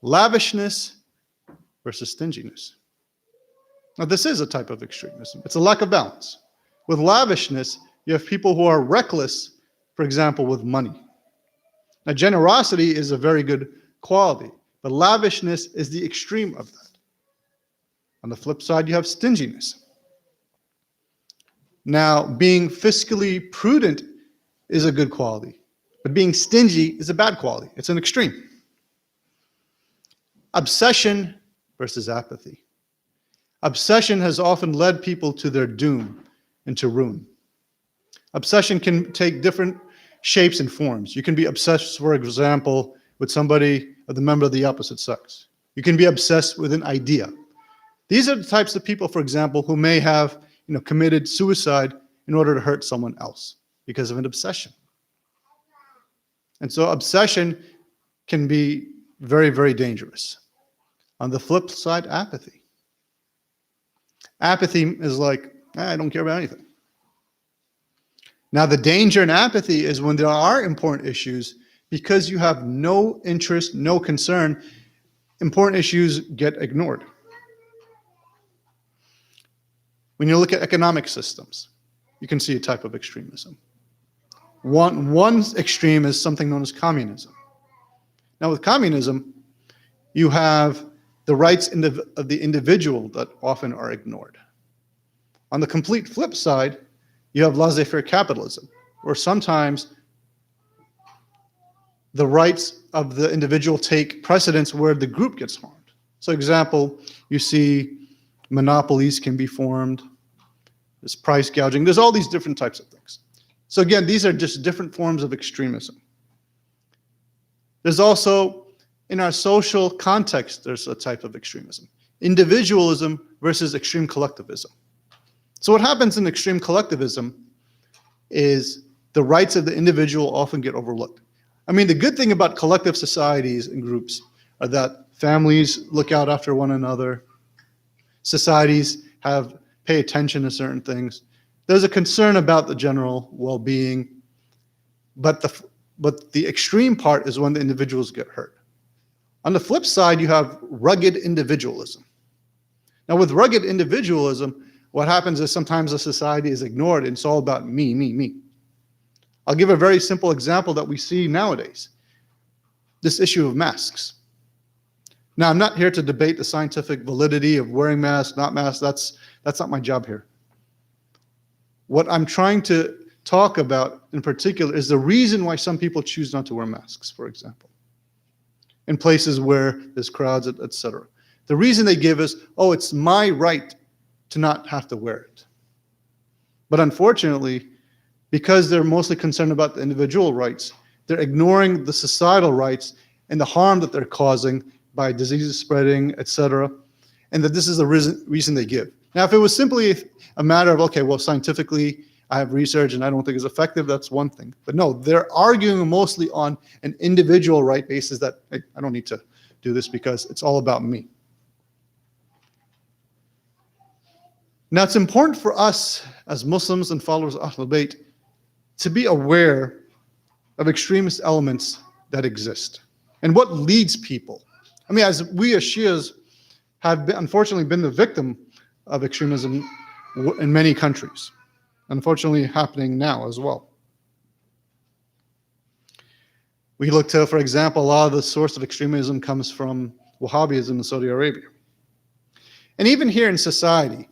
Lavishness versus stinginess. Now, this is a type of extremism. It's a lack of balance. With lavishness, you have people who are reckless, for example, with money. Now, generosity is a very good quality, but lavishness is the extreme of that. On the flip side, you have stinginess. Now, being fiscally prudent is a good quality, but being stingy is a bad quality. It's an extreme. Obsession versus apathy. Obsession has often led people to their doom and to ruin. Obsession can take different shapes and forms. You can be obsessed, for example, with somebody or the member of the opposite sex. You can be obsessed with an idea. These are the types of people, for example, who may have committed suicide in order to hurt someone else because of an obsession. And so obsession can be very, very dangerous. On the flip side, apathy. Apathy is like, I don't care about anything. Now, the danger in apathy is when there are important issues, because you have no interest, no concern, important issues get ignored. When you look at economic systems, you can see a type of extremism. One extreme is something known as communism. Now, with communism, you have the rights of the individual that often are ignored. On the complete flip side, you have laissez-faire capitalism, where sometimes the rights of the individual take precedence where the group gets harmed. So, example, you see monopolies can be formed, there's price gouging, there's all these different types of things. So again, these are just different forms of extremism. There's also, in our social context, there's a type of extremism. Individualism versus extreme collectivism. So what happens in extreme collectivism is the rights of the individual often get overlooked. I mean, the good thing about collective societies and groups are that families look out after one another, societies pay attention to certain things. There's a concern about the general well-being, but the extreme part is when the individuals get hurt. On the flip side, you have rugged individualism. Now, with rugged individualism, what happens is sometimes a society is ignored and it's all about me, me, me. I'll give a very simple example that we see nowadays. This issue of masks. Now, I'm not here to debate the scientific validity of wearing masks, not masks. That's not my job here. What I'm trying to talk about in particular is the reason why some people choose not to wear masks, for example, in places where there's crowds, etc. The reason they give is, oh, it's my right to not have to wear it. But unfortunately, because they're mostly concerned about the individual rights, they're ignoring the societal rights and the harm that they're causing by diseases spreading, etc., and that this is the reason they give. Now, if it was simply a matter of, okay, well, scientifically, I have research and I don't think it's effective, that's one thing. But no, they're arguing mostly on an individual right basis that, hey, I don't need to do this because it's all about me. Now, it's important for us as Muslims and followers of Ahlul Bayt to be aware of extremist elements that exist and what leads people. I mean, as Shias have unfortunately been the victim of extremism in many countries, unfortunately happening now as well. We look to, for example, a lot of the source of extremism comes from Wahhabism in Saudi Arabia. And even here in society,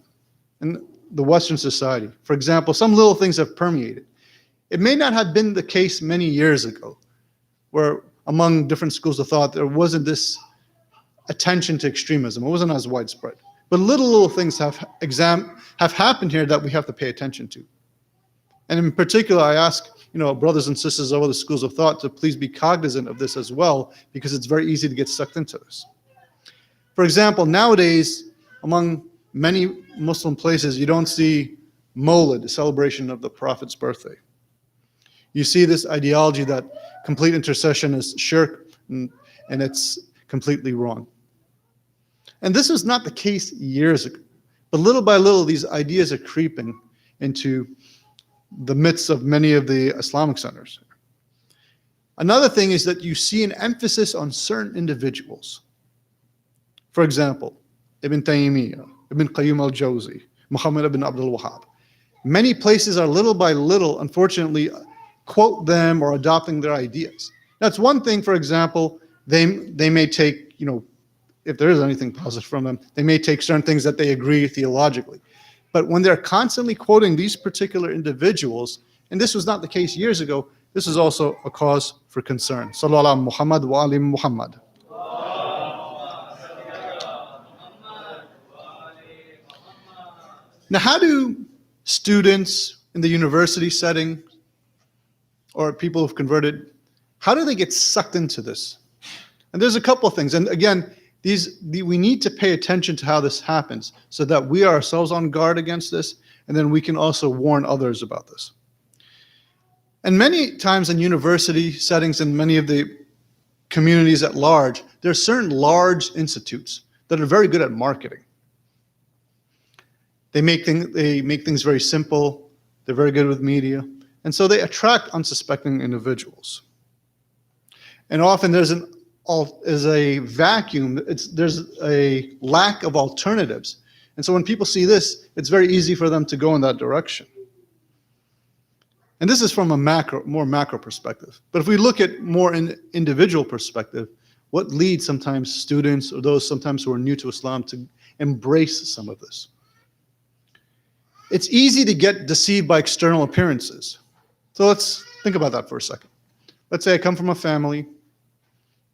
in the Western society, for example, some little things have permeated. It may not have been the case many years ago, where among different schools of thought, there wasn't this attention to extremism. It wasn't as widespread. But little things have happened here that we have to pay attention to. And in particular, I ask brothers and sisters of other schools of thought to please be cognizant of this as well, because it's very easy to get sucked into this. For example, nowadays, among many Muslim places, you don't see Mawlid, the celebration of the Prophet's birthday. You see this ideology that complete intercession is shirk, and it's completely wrong. And this was not the case years ago. But little by little, these ideas are creeping into the midst of many of the Islamic centers. Another thing is that you see an emphasis on certain individuals. For example, Ibn Taymiyyah, Ibn Qayyim al-Jawzi, Muhammad ibn Abdul Wahhab. Many places are little by little, unfortunately, quote them or adopting their ideas. That's one thing, for example, they may take, if there is anything positive from them, they may take certain things that they agree theologically. But when they're constantly quoting these particular individuals, and this was not the case years ago, this is also a cause for concern. Sallallahu ala Muhammad wa ali Muhammad. Now, how do students in the university setting or people who've converted, how do they get sucked into this? And there's a couple of things. And again, we need to pay attention to how this happens so that we are ourselves on guard against this, and then we can also warn others about this. And many times in university settings and many of the communities at large, there are certain large institutes that are very good at marketing. They make things very simple. They're very good with media. And so they attract unsuspecting individuals. And often there's a vacuum. There's a lack of alternatives. And so when people see this, it's very easy for them to go in that direction. And this is from a more macro perspective. But if we look at more an individual perspective, what leads sometimes students or those sometimes who are new to Islam to embrace some of this? It's easy to get deceived by external appearances. So let's think about that for a second. Let's say I come from a family,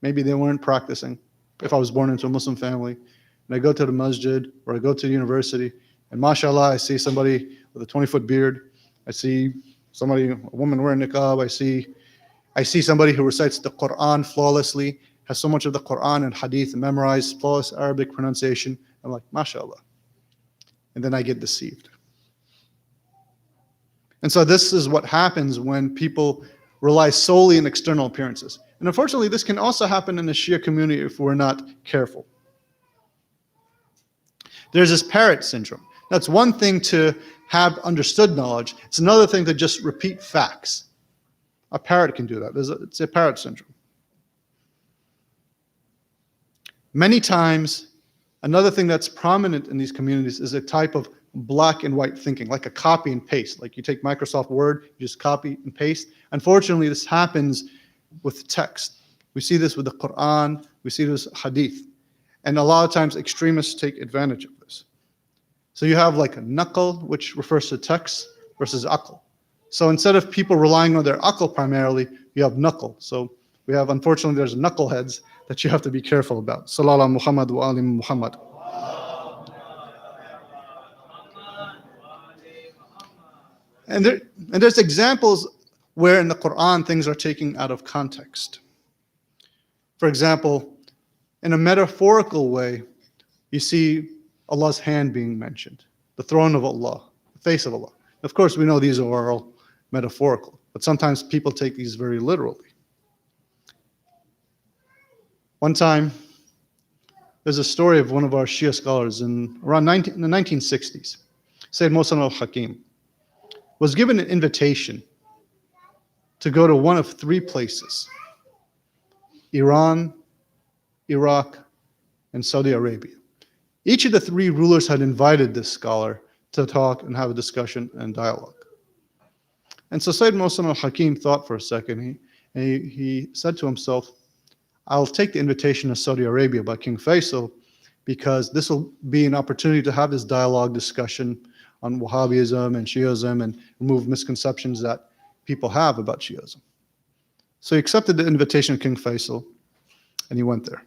maybe they weren't practicing. If I was born into a Muslim family, and I go to the masjid or I go to the university, and mashallah, I see somebody with a 20-foot beard. I see a woman wearing niqab. I see somebody who recites the Quran flawlessly, has so much of the Quran and hadith memorized, flawless Arabic pronunciation. I'm like, mashallah. And then I get deceived. And so this is what happens when people rely solely on external appearances. And unfortunately, this can also happen in the Shia community if we're not careful. There's this Parrot Syndrome. That's one thing to have understood knowledge. It's another thing to just repeat facts. A parrot can do that. It's a Parrot Syndrome. Many times, another thing that's prominent in these communities is a type of black and white thinking, like a copy and paste. Like you take Microsoft Word, you just copy and paste. Unfortunately, this happens with text. We see this with the Quran, we see this with hadith. And a lot of times extremists take advantage of this. So you have like a naql, which refers to text, versus aql. So instead of people relying on their aql primarily, you have naql. So we have, unfortunately, there's knuckleheads that you have to be careful about. Sallallahu Muhammad wa ali Muhammad. And there's examples where in the Quran things are taken out of context. For example, in a metaphorical way, you see Allah's hand being mentioned, the throne of Allah, the face of Allah. Of course, we know these are all metaphorical, but sometimes people take these very literally. One time, there's a story of one of our Shia scholars in the 1960s, Sayyid Mohsen al-Hakim, was given an invitation to go to one of three places: Iran, Iraq, and Saudi Arabia. Each of the three rulers had invited this scholar to talk and have a discussion and dialogue. And so Sayyid Mohsen al-Hakim thought for a second. He said to himself, I'll take the invitation to Saudi Arabia by King Faisal because this will be an opportunity to have this dialogue discussion on Wahhabism and Shiism and remove misconceptions that people have about Shiism. So he accepted the invitation of King Faisal and he went there.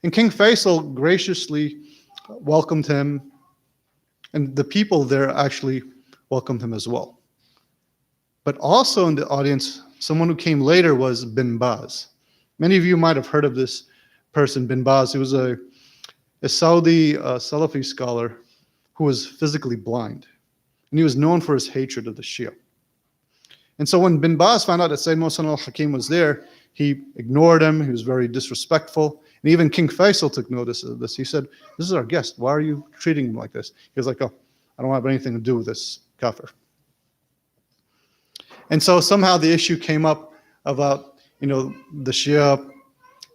And King Faisal graciously welcomed him, and the people there actually welcomed him as well. But also in the audience, someone who came later was Bin Baz. Many of you might have heard of this person, Bin Baz. He was a Saudi Salafi scholar who was physically blind. And he was known for his hatred of the Shia. And so when Bin Baz found out that Sayyid Mohsen al-Hakim was there, he ignored him. He was very disrespectful. And even King Faisal took notice of this. He said, this is our guest. Why are you treating him like this? He was like, oh, I don't have anything to do with this kafir. And so somehow the issue came up about, the Shia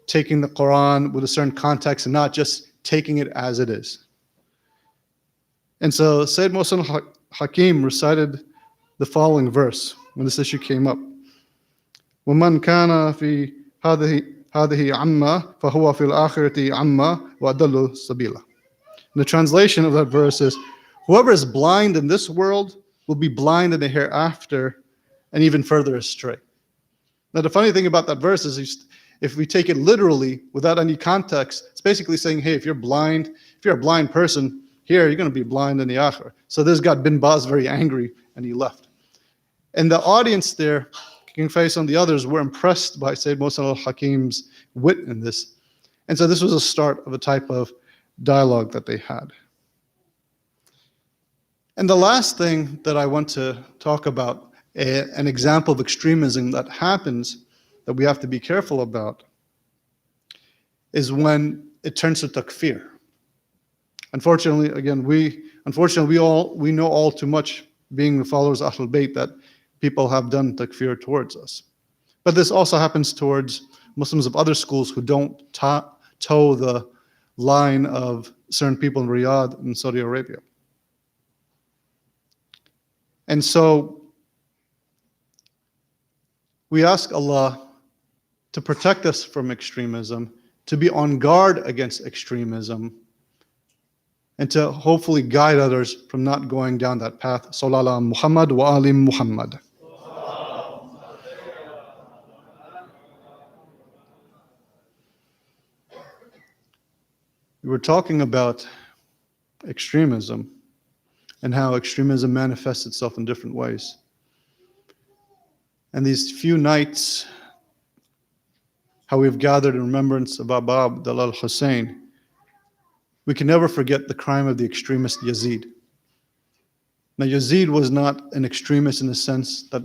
taking the Quran with a certain context and not just taking it as it is. And so Sayyid Mohsen Hakim recited the following verse when this issue came up. وَمَنْ كَانَ فِي هَذِهِ عَمَّا فَهُوَ فِي الْآخِرَةِ عَمَّا وَأَضَلُّ سَبِيلًا. And the translation of that verse is, whoever is blind in this world will be blind in the hereafter and even further astray. Now, the funny thing about that verse is, if we take it literally without any context, it's basically saying, hey, if you're a blind person, here you're going to be blind in the akhirah. So this got Bin Baz very angry and he left. And the audience there, King Faisal and the others, were impressed by Sayyid Mohsen al-Hakim's wit in this. And so this was a start of a type of dialogue that they had. And the last thing that I want to talk about, an example of extremism that happens that we have to be careful about, is when it turns to takfir. Unfortunately, again, we know all too much, being the followers of Ahlul Bayt, that people have done takfir towards us. But this also happens towards Muslims of other schools who don't toe the line of certain people in Riyadh and Saudi Arabia. And so we ask Allah to protect us from extremism, to be on guard against extremism, and to hopefully guide others from not going down that path. Sallallahu Muhammad wa ali Muhammad. We were talking about extremism and how extremism manifests itself in different ways. And these few nights, how we've gathered in remembrance of Abu Abdullah al-Hussein, we can never forget the crime of the extremist Yazid. Now, Yazid was not an extremist in the sense that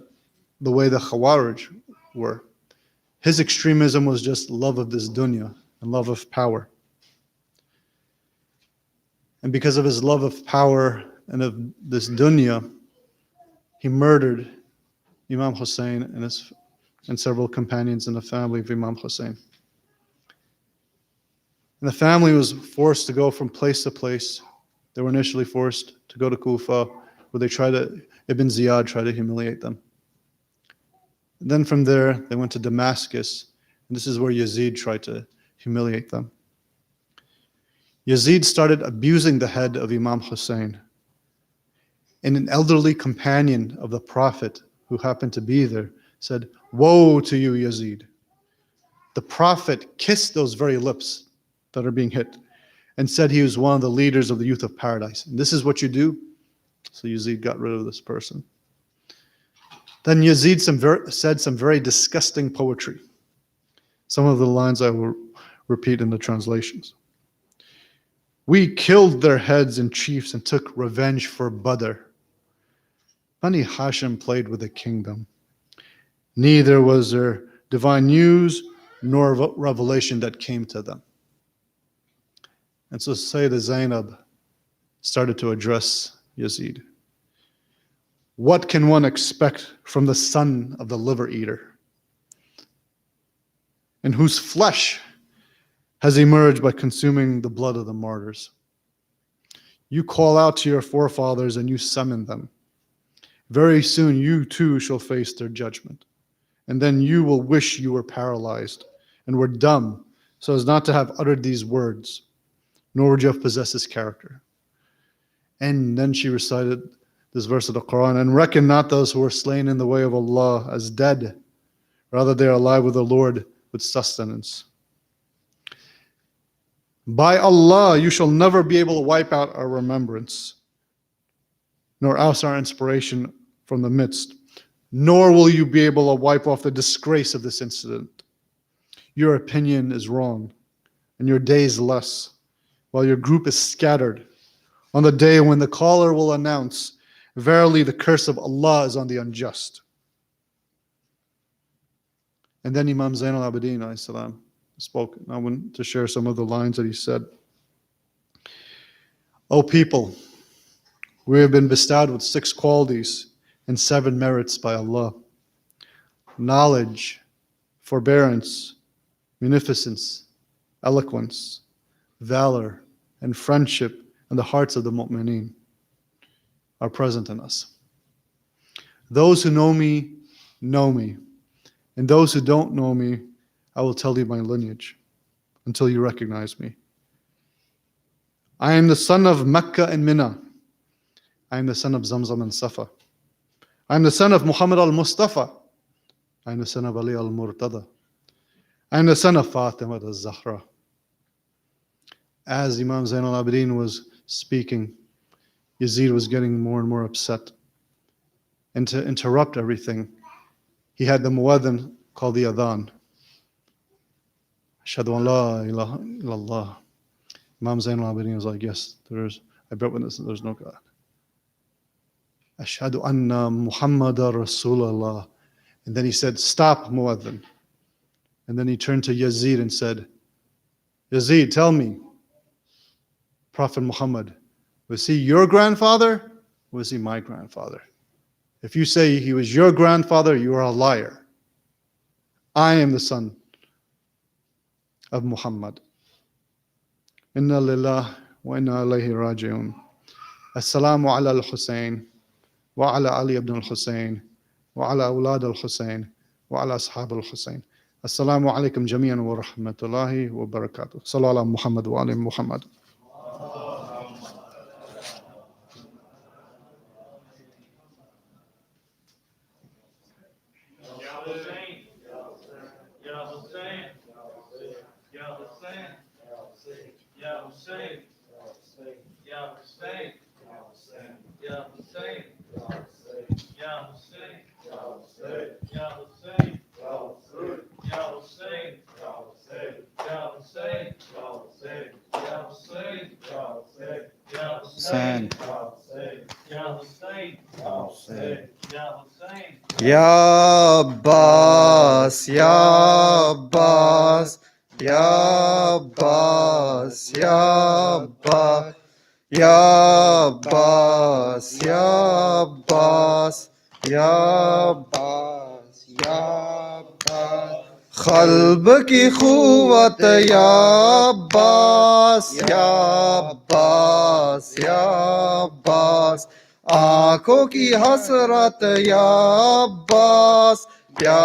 the way the Khawarij were. His extremism was just love of this dunya and love of power. And because of his love of power and of this dunya, he murdered Imam Hussein and several companions in the family of Imam Hussein. And the family was forced to go from place to place. They were initially forced to go to Kufa, where Ibn Ziyad tried to humiliate them. And then from there, they went to Damascus, and this is where Yazid tried to humiliate them. Yazid started abusing the head of Imam Hussein. And an elderly companion of the Prophet, who happened to be there, said, "Woe to you, Yazid." The Prophet kissed those very lips that are being hit and said he was one of the leaders of the youth of paradise. And this is what you do? So Yazid got rid of this person. Then Yazid said some very disgusting poetry. Some of the lines I will repeat in the translations. "We killed their heads and chiefs and took revenge for Badr. Bani Hashim played with the kingdom. Neither was there divine news nor revelation that came to them." And so Sayyidah Zainab started to address Yazid. "What can one expect from the son of the liver eater, and whose flesh has emerged by consuming the blood of the martyrs? You call out to your forefathers and you summon them. Very soon you too shall face their judgment. And then you will wish you were paralyzed and were dumb so as not to have uttered these words, nor would you have possessed this character." And then she recited this verse of the Quran, "And reckon not those who were slain in the way of Allah as dead. Rather they are alive with the Lord with sustenance. By Allah, you shall never be able to wipe out our remembrance, nor oust our inspiration from the midst, nor will you be able to wipe off the disgrace of this incident. Your opinion is wrong, and your days less, while your group is scattered, on the day when the caller will announce, verily the curse of Allah is on the unjust." And then Imam Zain al-Abidin alayhi salam spoke. And I want to share some of the lines that he said. "O people, we have been bestowed with 6 qualities and 7 merits by Allah: knowledge, forbearance, munificence, eloquence, valor, and friendship in the hearts of the mu'mineen are present in us. Those who know me, and those who don't know me, I will tell you my lineage until you recognize me. I am the son of Mecca and Mina. I am the son of Zamzam and Safa. I am the son of Muhammad al-Mustafa. I am the son of Ali al-Murtada. I am the son of Fatima Az-Zahra. As Imam Zain al-Abidin was speaking, Yazid was getting more and more upset. And to interrupt everything, he had the muadhin call the adhan. Ashhadu an la ilaha illallah. Imam Zain al-Abidin was like, yes, I bear witness that there's no God. Ashhadu anna Muhammadar Rasulullah. And then he said, stop, muadhin. And then he turned to Yazid and said, Yazid, tell me, Prophet Muhammad, was he your grandfather or was he my grandfather? If you say he was your grandfather, you are a liar. I am the son of Muhammad. Inna lillah wa inna ilayhi raji'un. Assalamu ala al-Husayn wa ala Ali ibn al-Husayn wa ala awlad al-Husayn wa ala ashab al-Husayn. Assalamu alaikum jami'an wa rahmatullahi wa barakatuh. Sallallahu ala Muhammad wa ali Muhammad. Ya Abbas, Ya Abbas, Ya Abbas, Ya Abbas, Ya Abbas, Ya Abbas, Ya Abbas, Ya Abbas. قلب کی قوت یا عباس یا عباس یا عباس آنکھوں کی حسرت یا عباس یا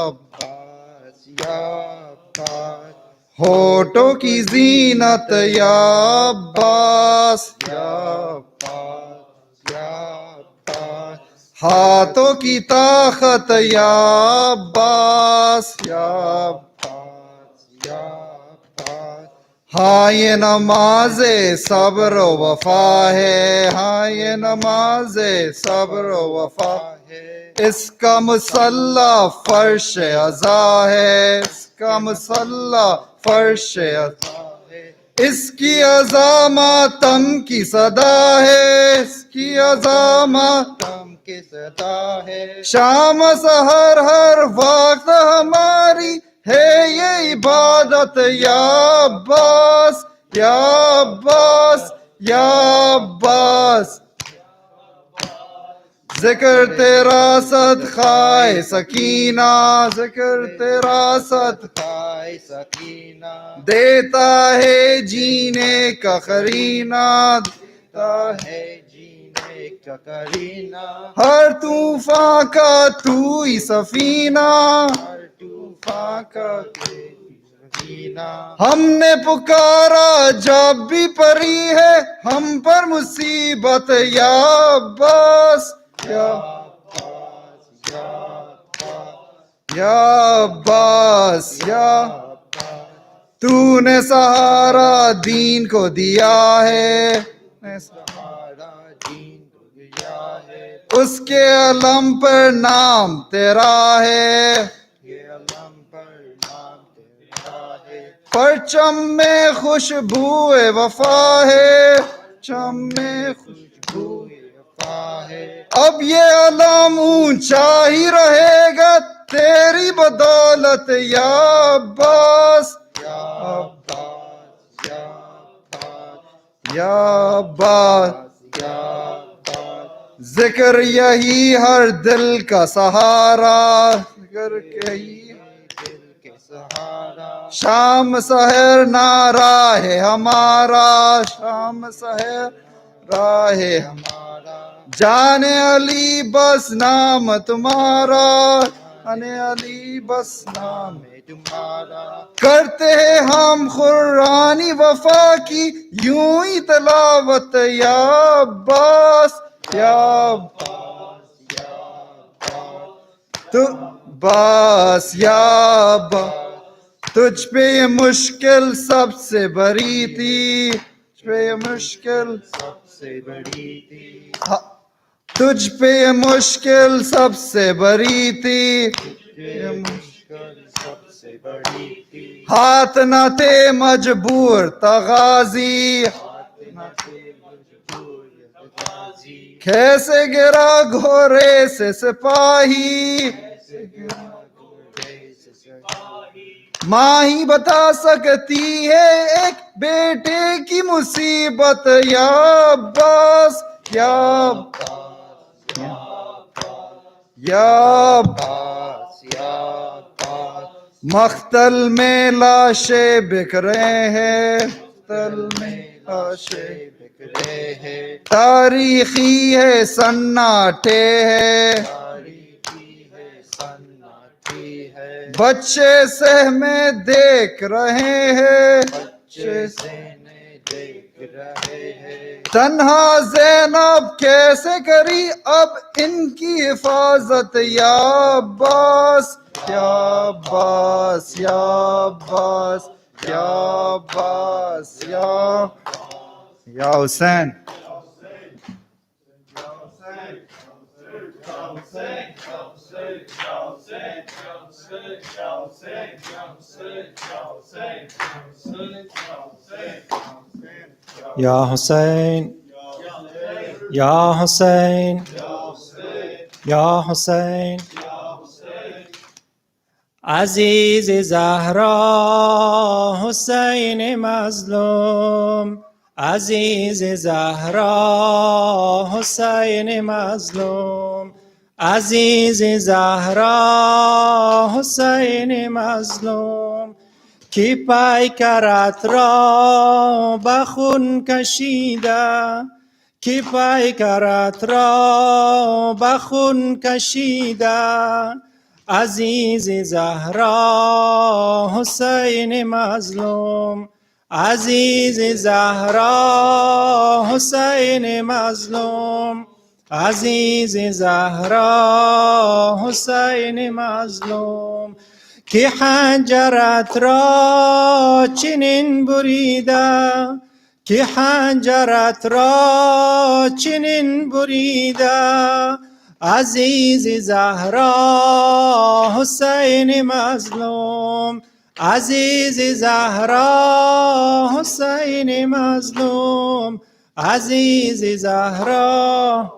عباس یا عباس ہونٹوں کی زینت یا عباس یا عباس یا عباس ہاتھوں کی طاقت یا عباس یا عباس یا عباس ہاں یہ نماز صبر و وفا ہے ہاں یہ نماز صبر و وفا ہے اس کا مسلح فرش عزا ہے اس کا مسلح فرش عزا ہے اس کی عزا ماتم کی صدا ہے اس کی عزا ماتم کی صدا ہے شام سحر ہر وقت ہماری ہے یہ عبادت یا عباس یا عباس یا عباس ذکر تیرا صدقہ سکینہ ذکر تیرا صدقہ سکینہ دیتا ہے جینے کا قرینہ دیتا ہے جینے کا قرینہ ہر طوفان کا تو ہی سفینہ ہر طوفان کا تو ہی سفینہ ہم نے پکارا جب بھی پری ہے ہم پر مصیبت یا عباس یا عباس یا عباس یا تو نے سہارا دین کو دیا ہے سہارا دین کو دیا ہے اس کے علم پر نام تیرا ہے یہ علم پر نام تیرا ہے پرچم میں خوشبو وفا ہے پرچم میں خوشبو وفا ہے اب یہ علم اونچا ہی رہے گا تیری بدولت یا عباس یا عباس یا عباس یا عباس یا عباس ذکر یہی ہر دل کا سہارا ذکر یہی ہر دل کے سہارا शाम सहर ना राहे हमारा, शाम सहर राहे हमारा, जाने अली बस नाम तुम्हारा, जाने अली बस नाम है तुम्हारा, करते हैं हम खुरानी वफा की यूं ही तलावत या अब्बास, या अब्बास, या अब्बास, तू बस या अब्बास, तुझ पे ये मुश्किल सबसे बड़ी थी, तुझ पे ये मुश्किल सबसे बड़ी थी, तुझ पे ये मुश्किल सबसे बड़ी थी, ये मुश्किल सबसे बड़ी थी, हाथ न थे मजबूर तगाजी, हाथ न थे मजबूर तगाजी, कैसे गिरा घोड़े से सिपाही, कैसे गिरा घोड़े से सिपाही, माँ ही बता सकती है एक बेटे की मुसीबत, या अब्बास, या अब्बास, या अब्बास, या अब्बास, मख्तल में लाशें बिक रहे हैं, मख्तल में लाशें बिक रहे हैं, तारीखी है सन्नाटे है, तारीखी है सन्नाटे है, बच्चे सहमे देख रहे हैं, बच्चे सहमे देख रहे हैं, तन्हा ज़ैनब कैसे करी अब इनकी हिफाजत, या अब्बास, या अब्बास, या अब्बास, या अब्बास, या हुसैन, या हुसैन, या हुसैन, या हुसैन, عزیز زهرا حسین مظلوم، عزیز زهرا حسین مظلوم، عزیز زهرا حسین مظلوم، کی پیکرت را به خون کشیده، کی پیکرت را به خون کشیده، عزیز زهرا حسین مظلوم، عزیز زهرا حسین مظلوم، عزیز زهرا حسین مظلوم، کی حنجرت را چنین بریده، کی حنجرت را چنین بریده، عزیز زهرا حسین مظلوم، عزیز زهرا حسین مظلوم، عزیز زهرا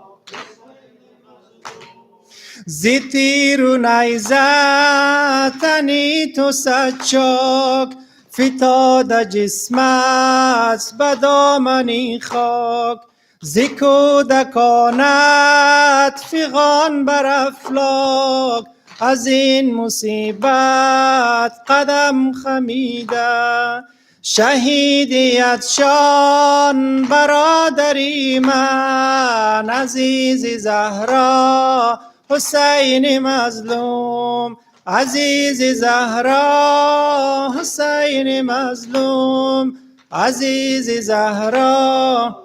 زی تیر و نیزه تنی تو سچاک، فتاده جسمت به دامنی خاک، زی کودکانت فغان بر افلاک، از این مصیبت قدم خمیده، شهیدیت شان برادری من، عزیز زهرا حسین مظلوم، عزیز زهرا حسین مظلوم، عزیز زهرا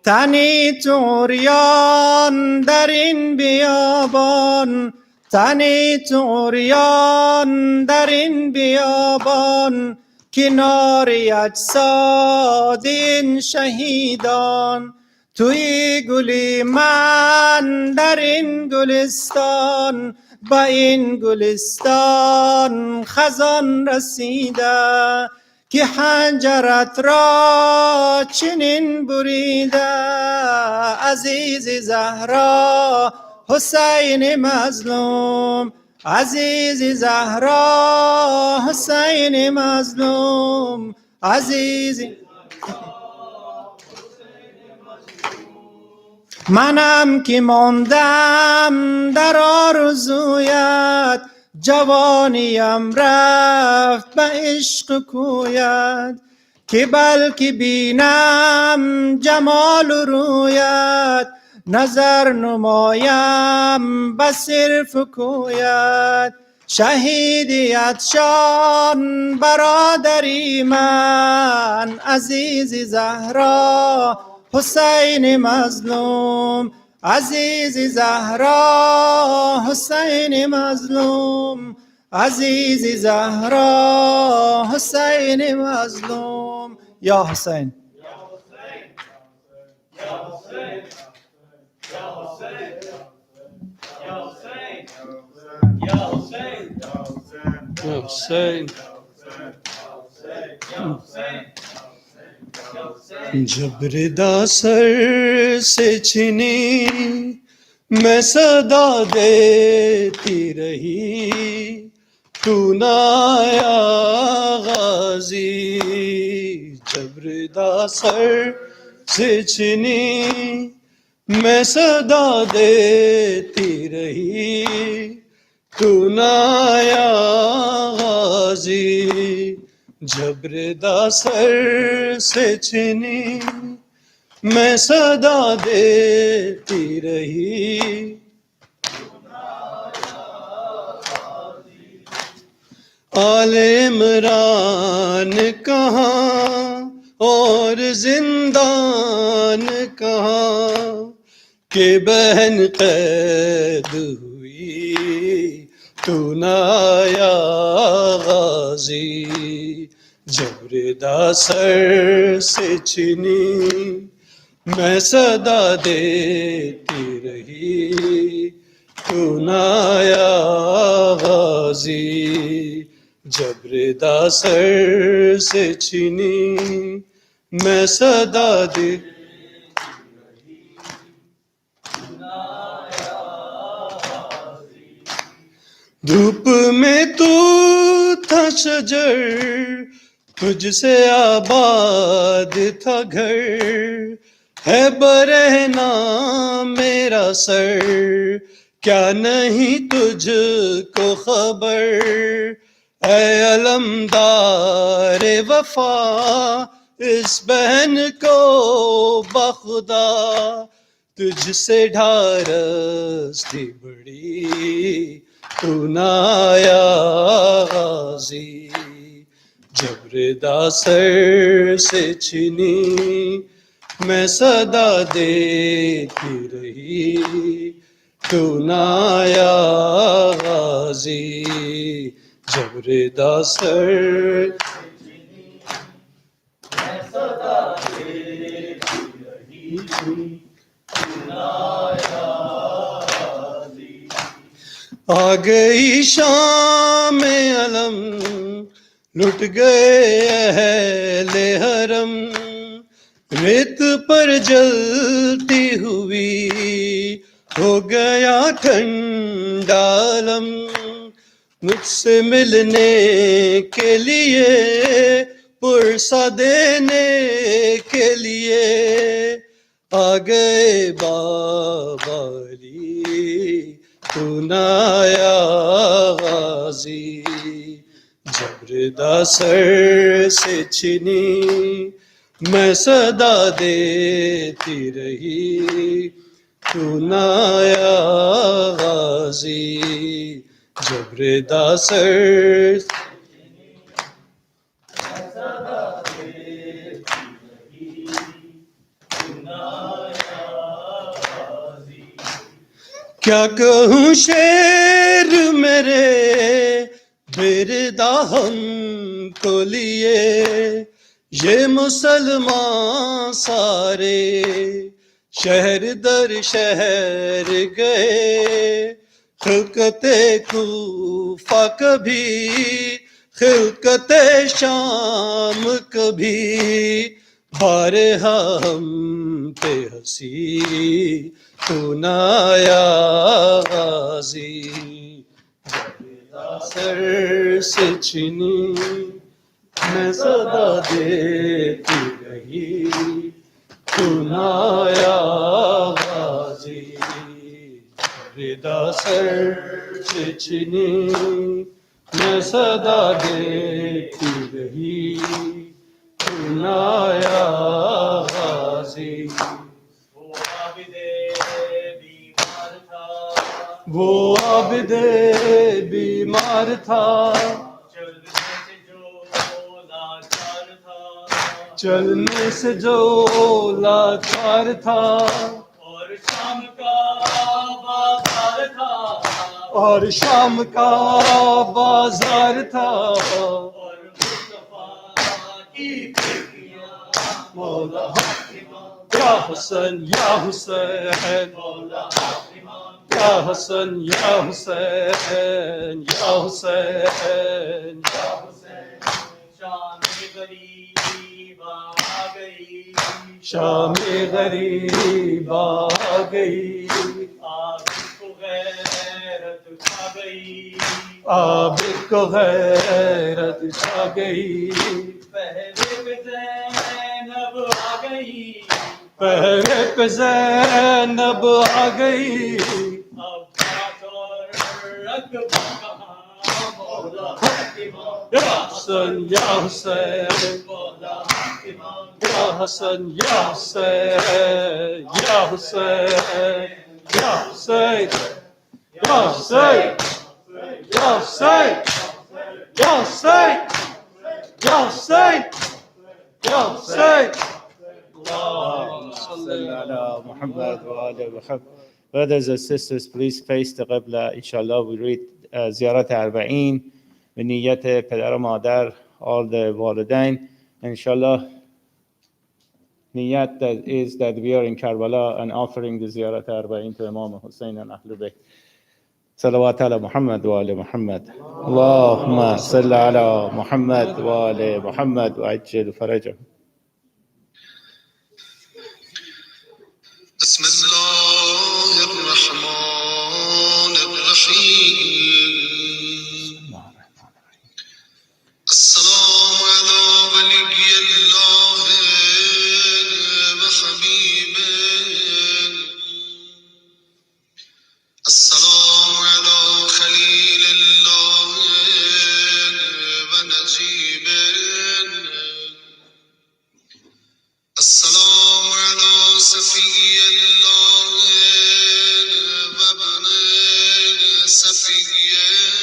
تنی توریان در این بیابان، تنی توریان در این بیابان، کنار اجساد این شهیدان، توی گلی من در این گلستان، با این گلستان خزان رسیده، که حنجرت را چنین بریده، عزیز زهرا حسین مظلوم، عزیز زهرا حسین مظلوم، عزیز منم که ماندم در آرزویت، جوانیم رفت به عشق کویت، که بلکه بینم جمال رویت، نظر نمایم به صرف کویت. شهیدیت شان برادری من، عزیز زهرا حسین مظلوم، عزیز زهرا حسین مظلوم، عزیز زهرا حسین مظلوم. یا حسین. حسین جب ردا سر سے چھنی میں صدا دیتی رہی، تو نہ آیا غازی. جب ردا سر سے چھنی میں صدا دیتی رہی، تو نہ آیا غازی. جب ردا سر سے چھنی میں صدا دیتی رہی، آل عمران کہاں اور زندان کہاں، کہ بہن قید ہوئی تو نہ آیا غازی. جب ردا سر سے چھنی میں صدا دیتی رہی، تو نہ آیا غازی. جب ردا سر سے چھنی میں صدا دیتی، دھوپ میں تو تھا شجر، تجھ سے آباد تھا گھر، ہے برہنا میرا سر، کیا نہیں تجھ کو خبر. اے علمدار وفا اس بہن کو بخدا، تجھ سے ڈھارس تھی بڑی تو نہ آیا غازی. جب ردا سر سے چھنی میں صدا دیتی رہی، تو نہ آیا غازی. جب ردا سر آ گئی شام علم، لٹ گئے اہل حرم، ریت پر جلتی ہوئی ہو گیا ٹھنڈا علم. مجھ سے ملنے کے لیے پرسہ دینے کے لیے آ گئے بابا علی تو نہ آیا غازی. جب ردا سر سے چھنی میں صدا دیتی رہی، تو نہ آیا غازی. جب ردا سر کیا کہوں شعر میرے بردا ہم کو لیے، یہ مسلمان سارے شہر در شہر گئے. خلقت کوفہ کبھی، خلقت شام کبھی، بارہا ہم پہ ہنسی تو نہ آیا غازی. سر سے چھنی میں صدا دیتی رہی، تو نہ آیا غازی. ردا سر سے چھنی میں صدا دیتی رہی تو نہ آیا غازی وہ عابد بیمار تھا چلنے سے جو لاچار تھا اور شام کا بازار تھا اور شام کا بازار تھا اور مصطفیٰ کی بیٹیاں مولا یا حسن یا حسین مولا یا حسن یا حسین یا حسین یا حسین شام غریب آ گئی شام غریب آ گئی عابد کو غیرت کھا گئی عابد کو غیرت کھا گئی پہلے پہ زینب آ گئی پہلے پہ زینب آ گئی عباس اور اکبر کہاں مولا یا حسن یا حسین مولا یا حسن یا حسین یا حسین یا حسین یا حسین یا حسین یا حسین یا حسین یا حسین Muhammad wa ala Muhammad. Brothers and sisters, please face the Qibla. Inshallah, we read Ziyarat Arba'een, Niyat Padar و Madar, all the Walidain. Inshallah, Niyat that is that we are in Karbala and offering the Ziyarat Arba'een to Imam Hussein and Ahlul Bayt. صلوات على محمد وآل محمد اللهم صل على محمد وآل محمد وعجل فرجه بسم الله الرحمن الرحيم السلام على ولي الله وحبيبه السلام على خليل الله ونجيبه السلام على صفي الله وابن صفيه